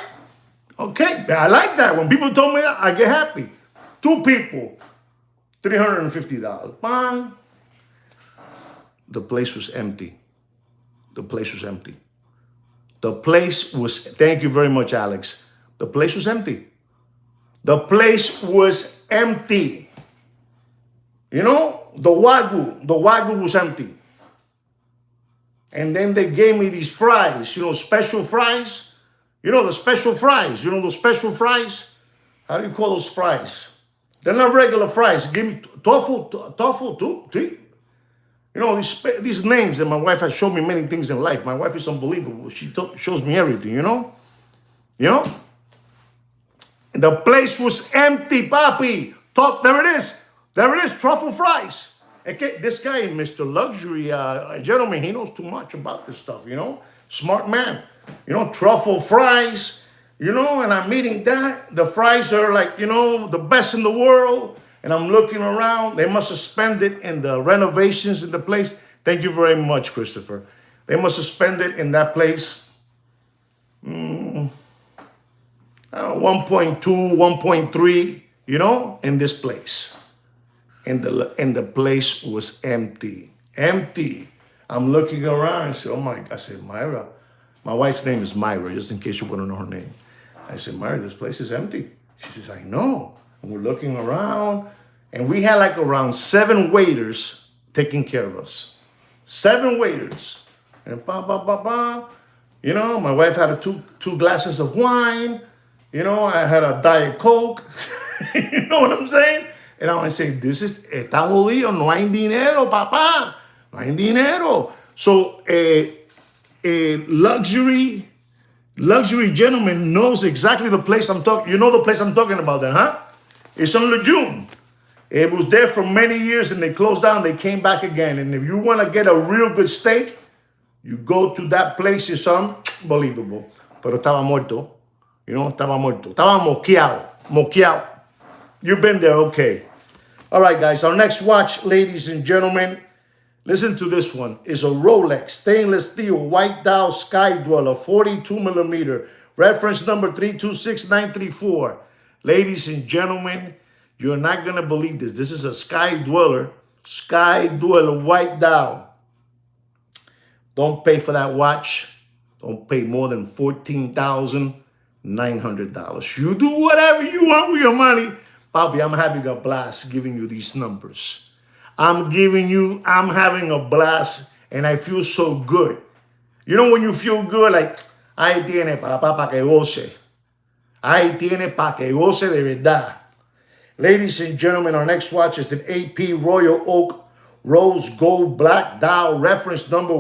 Okay, I like that. When people told me that, I get happy. 2 people, $350. Bang. The place was empty. The place was empty. The place was, thank you very much, Alex. The place was empty. The place was empty. The Wagyu was empty. And then they gave me these fries, special fries. The special fries. Those special fries? How do you call those fries? They're not regular fries. Give me tofu too. These names that my wife has shown me many things in life. My wife is unbelievable. She shows me everything, The place was empty, papi. There it is. There it is, truffle fries. Okay, this guy, Mr. Luxury gentleman, he knows too much about this stuff, Smart man. Truffle fries, and I'm eating that. The fries are like, the best in the world. And I'm looking around. They must have spent it in the renovations in the place. Thank you very much, Christopher. They must have spent it in that place. 1.2, 1.3, in this place. And the place was empty. Empty. I'm looking around. I said, oh my God. I said, Myra. My wife's name is Myra, just in case you want to know her name. I said, Myra, this place is empty. She says, I know. And we're looking around. And we had like around 7 waiters taking care of us. 7 waiters. And my wife had 2 glasses of wine. I had a Diet Coke. You know what I'm saying? And I say, está jodido, no hay dinero, papá. No hay dinero. So a luxury gentleman knows exactly the place I'm talking. You know the place I'm talking about then, huh? It's on Lejeune. It was there for many years and they closed down. They came back again. And if you want to get a real good steak, you go to that place. It's unbelievable. Pero estaba muerto. Estaba muerto. Estaba moqueado. You've been there, okay. All right, guys. Our next watch, ladies and gentlemen, Listen to this one. It's a Rolex stainless steel white dial Sky Dweller 42 millimeter. Reference number 326934. Ladies and gentlemen, you're not going to believe this. This is a Sky Dweller white dial. Don't pay for that watch. Don't pay more than $14,900. You do whatever you want with your money. Bobby, I'm having a blast giving you these numbers. I'm having a blast, and I feel so good. You know when you feel good, like, ahí tiene papá pa que goce. Ahí tiene pa que goce de verdad. Ladies and gentlemen, our next watch is an AP Royal Oak Rose Gold Black Dial, reference number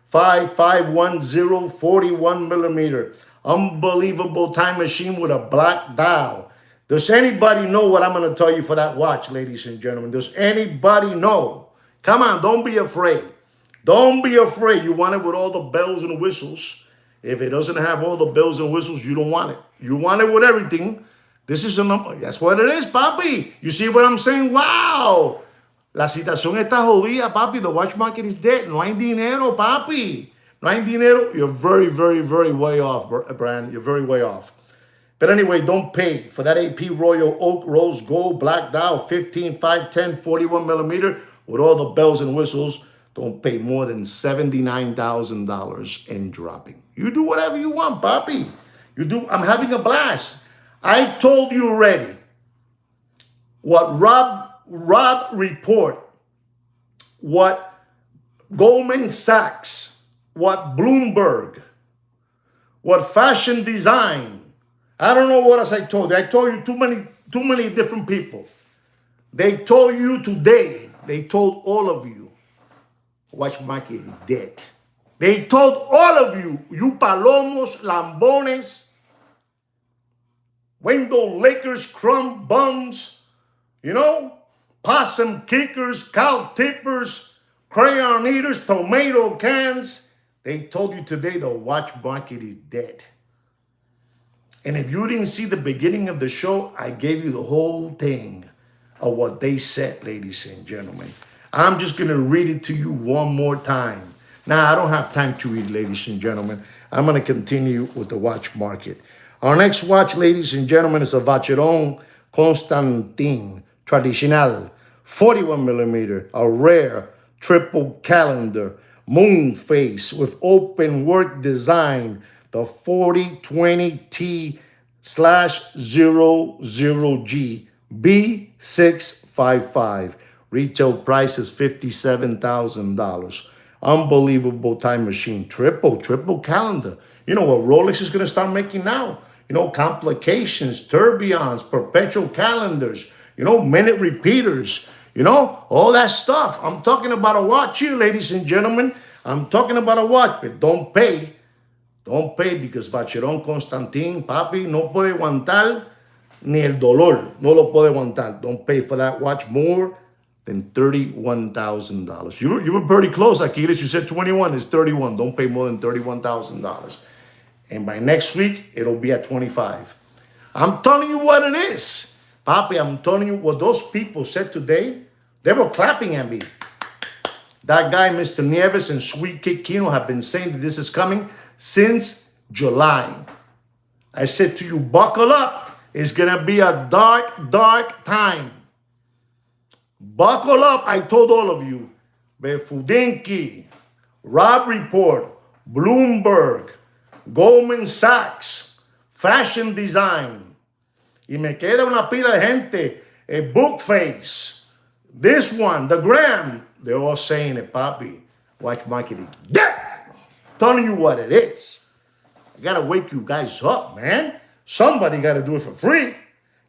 15510, 41 millimeter. Unbelievable time machine with a black dial. Does anybody know what I'm going to tell you for that watch, ladies and gentlemen? Does anybody know? Come on, don't be afraid. Don't be afraid. You want it with all the bells and whistles. If it doesn't have all the bells and whistles, you don't want it. You want it with everything. This is a number. That's what it is, papi. You see what I'm saying? Wow. La situación está jodida, papi. The watch market is dead. No hay dinero, papi. No hay dinero. You're very, very, very way off, Brand. You're very way off. But anyway, don't pay for that AP Royal Oak Rose Gold Black Dial 15, 510, 41 millimeter with all the bells and whistles. Don't pay more than $79,000 and dropping. You do whatever you want, papi. You do. I'm having a blast. I told you already what Rob Report, what Goldman Sachs, what Bloomberg, what Fashion Design. I don't know what else I told you. I told you too many different people. They told you today. They told all of you, watch market is dead. They told all of you, you palomos, lambones, window lickers, crumb bums, you know, possum kickers, cow tippers, crayon eaters, tomato cans. They told you today the watch market is dead. And if you didn't see the beginning of the show, I gave you the whole thing of what they said, ladies and gentlemen. I'm just going to read it to you one more time. Now, I don't have time to read, ladies and gentlemen. I'm going to continue with the watch market. Our next watch, ladies and gentlemen, is a Vacheron Constantin Tradicional 41 millimeter, a rare triple calendar moon face with open work design. The 4020T/00G B655. Retail price is $57,000. Unbelievable time machine. Triple calendar. You know what Rolex is going to start making now? You know, complications, tourbillons, perpetual calendars, you know, minute repeaters, you know, all that stuff. I'm talking about a watch here, ladies and gentlemen. I'm talking about a watch, but don't pay. Don't pay because Vacheron Constantin, papi, no puede aguantar ni el dolor. No lo puede aguantar. Don't pay for that watch more than $31,000. You were pretty close, Aquiles. You said 21. It's 31. Don't pay more than $31,000. And by next week, it'll be at 25. I'm telling you what it is. Papi, I'm telling you what those people said today. They were clapping at me. That guy, Mr. Nieves and Sweet Kid Kino have been saying that this is coming since July. I said to you, buckle up. It's going to be a dark, dark time. Buckle up, I told all of you. Befudinki, Rob Report, Bloomberg, Goldman Sachs, Fashion Design. Y me queda una pila de gente, a Bookface, this one, the Gram. They're all saying it, papi. Watch marketing. Dead. Telling you what it is. I gotta wake you guys up, man. Somebody gotta do it for free.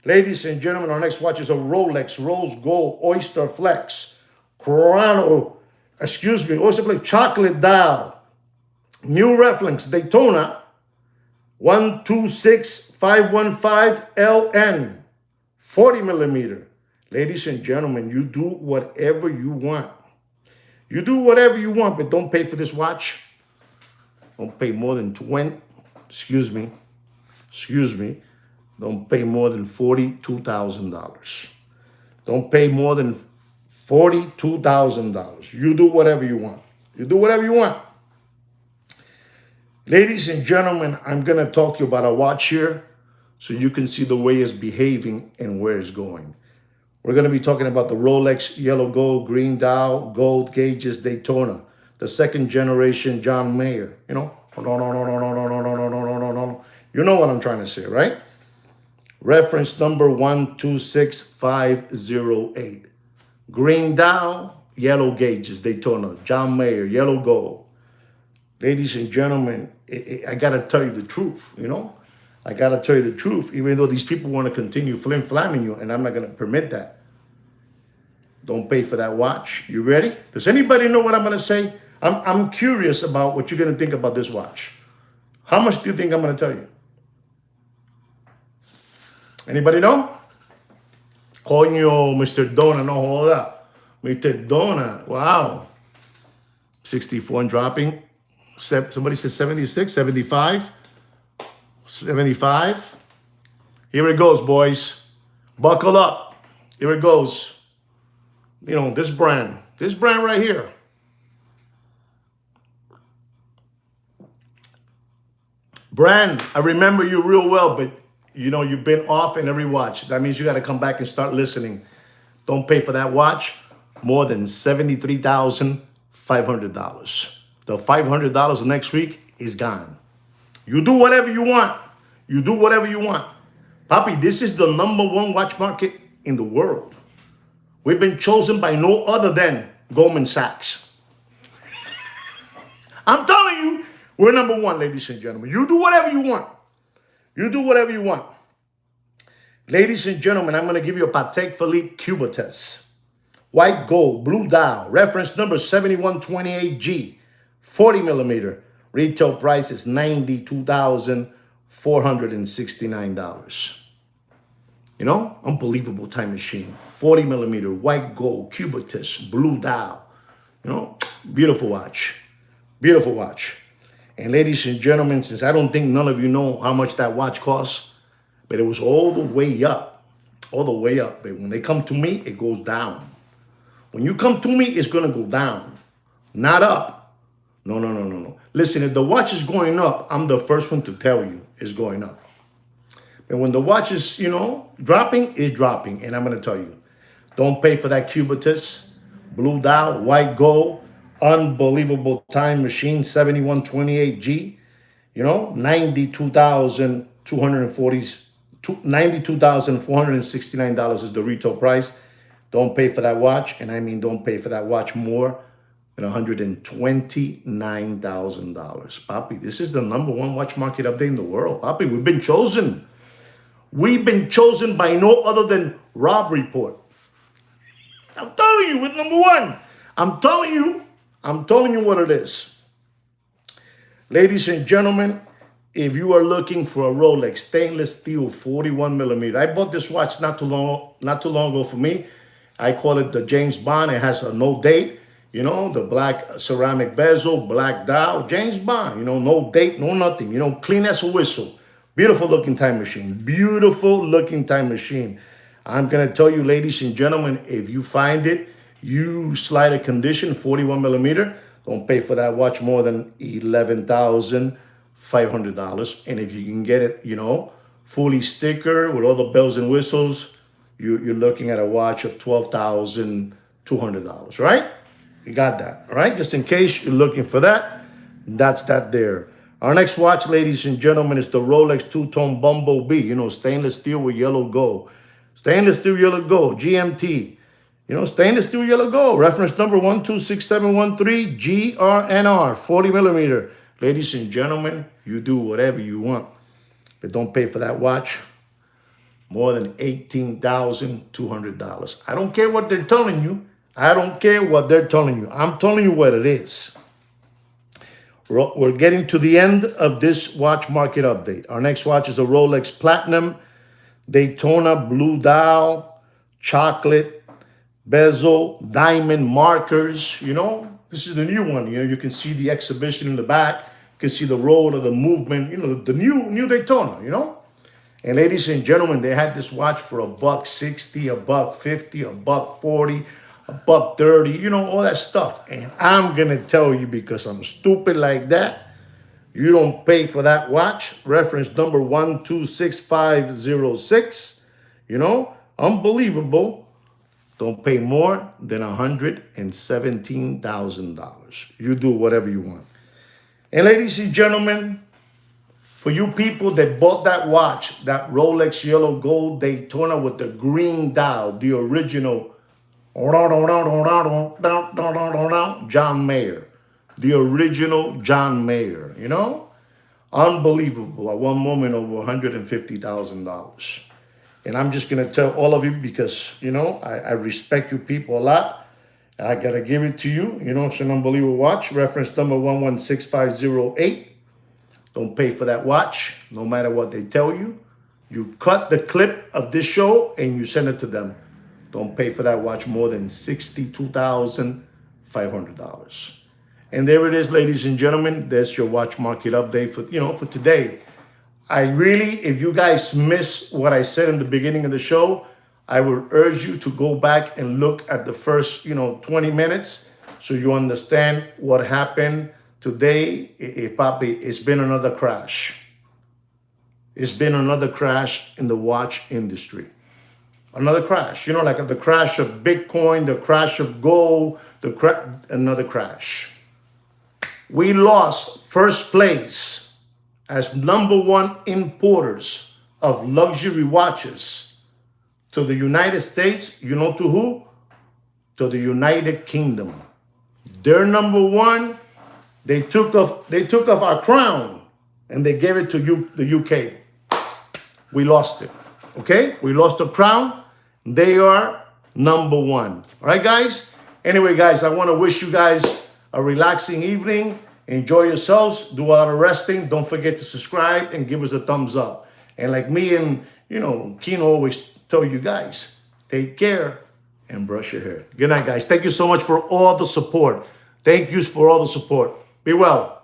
Ladies and gentlemen, our next watch is a Rolex Rose Gold Oyster Flex Oyster Flex Chocolate Dial. New reference, Daytona 126515LN 40 millimeter. Ladies and gentlemen, you do whatever you want. You do whatever you want, but don't pay for this watch. Don't pay more than don't pay more than $42,000. Don't pay more than $42,000. You do whatever you want. You do whatever you want. Ladies and gentlemen, I'm going to talk to you about a watch here so you can see the way it's behaving and where it's going. We're going to be talking about the Rolex Yellow Gold Green Dial Gold Gauges Daytona, the second generation John Mayer. You know, you know what I'm trying to say, right? Reference number 126508. Green Dial, Yellow Gauges Daytona, John Mayer, Yellow Gold. Ladies and gentlemen, I got to tell you the truth, you know? I got to tell you the truth, even though these people want to continue flim-flamming you, and I'm not going to permit that. Don't pay for that watch. You ready? Does anybody know what I'm going to say? I'm curious about what you're going to think about this watch. How much do you think I'm going to tell you? Anybody know? Coño, Mr. Dona, no joda. Mr. Dona, wow. 64 and dropping. Somebody said 76, 75. 75. Here it goes, boys. Buckle up. Here it goes. You know, this brand right here. Brand, I remember you real well, but you know, you've been off in every watch. That means you got to come back and start listening. Don't pay for that watch more than $73,500. The $500 next week is gone. You do whatever you want. You do whatever you want. Papi, this is the #1 watch market in the world. We've been chosen by no other than Goldman Sachs. I'm telling you, we're #1, ladies and gentlemen. You do whatever you want. You do whatever you want. Ladies and gentlemen, I'm going to give you a Patek Philippe Cubitus. White gold, blue dial, reference number 7128G, 40 millimeter. Retail price is $92,469. You know, unbelievable time machine. 40 millimeter, white gold, Cubitus, blue dial. You know, beautiful watch. Beautiful watch. And ladies and gentlemen, since I don't think none of you know how much that watch costs, but it was all the way up. All the way up. But when they come to me, it goes down. When you come to me, it's going to go down. Not up. No. Listen, if the watch is going up, I'm the first one to tell you it's going up. But when the watch is, you know, dropping, it's dropping. And I'm going to tell you, don't pay for that Cubitus, blue dial, white gold, unbelievable time machine, 7128G, you know, $92,469 is the retail price. Don't pay for that watch. And I mean, don't pay for that watch more than $129,000. Papi, this is the #1 watch market update in the world. Papi, we've been chosen. We've been chosen by no other than Rob Report. I'm telling you, with #1. I'm telling you what it is. Ladies and gentlemen, if you are looking for a Rolex stainless steel 41 millimeter, I bought this watch not too long ago for me. I call it the James Bond. It has a no date, you know, the black ceramic bezel, black dial, James Bond, you know, no date, no nothing, you know, clean as a whistle. Beautiful looking time machine. Beautiful looking time machine. I'm going to tell you, ladies and gentlemen, if you find it, you slide a condition, 41 millimeter, don't pay for that watch more than $11,500. And if you can get it, you know, fully sticker with all the bells and whistles, you're looking at a watch of $12,200, right? You got that, all right? Just in case you're looking for that, that's that there. Our next watch, ladies and gentlemen, is the Rolex two-tone Bumblebee, you know, stainless steel with yellow gold. Stainless steel yellow gold, GMT. You know, stainless steel yellow gold. Reference number 126713, GRNR, 40 millimeter. Ladies and gentlemen, you do whatever you want, but don't pay for that watch more than $18,200. I don't care what they're telling you. I don't care what they're telling you. I'm telling you what it is. We're getting to the end of this watch market update. Our next watch is a Rolex Platinum Daytona blue dial, chocolate bezel, diamond markers. You know, this is the new one. You know, you can see the exhibition in the back. You can see the roll of the movement. You know, the new Daytona. You know, and ladies and gentlemen, they had this watch for $160, $150, $140, $130, you know, all that stuff. And I'm gonna tell you, because I'm stupid like that, you don't pay for that watch. Reference number 126506. You know, unbelievable. Don't pay more than $117,000. You do whatever you want. And ladies and gentlemen, for you people that bought that watch, that Rolex Yellow Gold Daytona with the green dial, the original John Mayer, the original John Mayer, you know? Unbelievable. At one moment, over $150,000. And I'm just going to tell all of you, because, you know, I respect you people a lot. I got to give it to you. You know, it's an unbelievable watch. Reference number 116508. Don't pay for that watch, no matter what they tell you. You cut the clip of this show and you send it to them. Don't pay for that watch more than $62,500. And there it is, ladies and gentlemen. There's your watch market update for, you know, for today. I really, if you guys miss what I said in the beginning of the show, I would urge you to go back and look at the first, 20 minutes so you understand what happened today. Papi, it's been another crash. It's been another crash in the watch industry. Another crash, like the crash of Bitcoin, the crash of gold, another crash. We lost first place as #1 importers of luxury watches to the United States. You know to who? To the United Kingdom. They're #1. They took off our crown and they gave it to the UK. We lost it. Okay? We lost the crown. They are #1. All right, guys? Anyway, guys, I want to wish you guys a relaxing evening. Enjoy yourselves. Do a lot of resting. Don't forget to subscribe and give us a thumbs up. And like me and, Keno always tell you guys, take care and brush your hair. Good night, guys. Thank you so much for all the support. Thank you for all the support. Be well.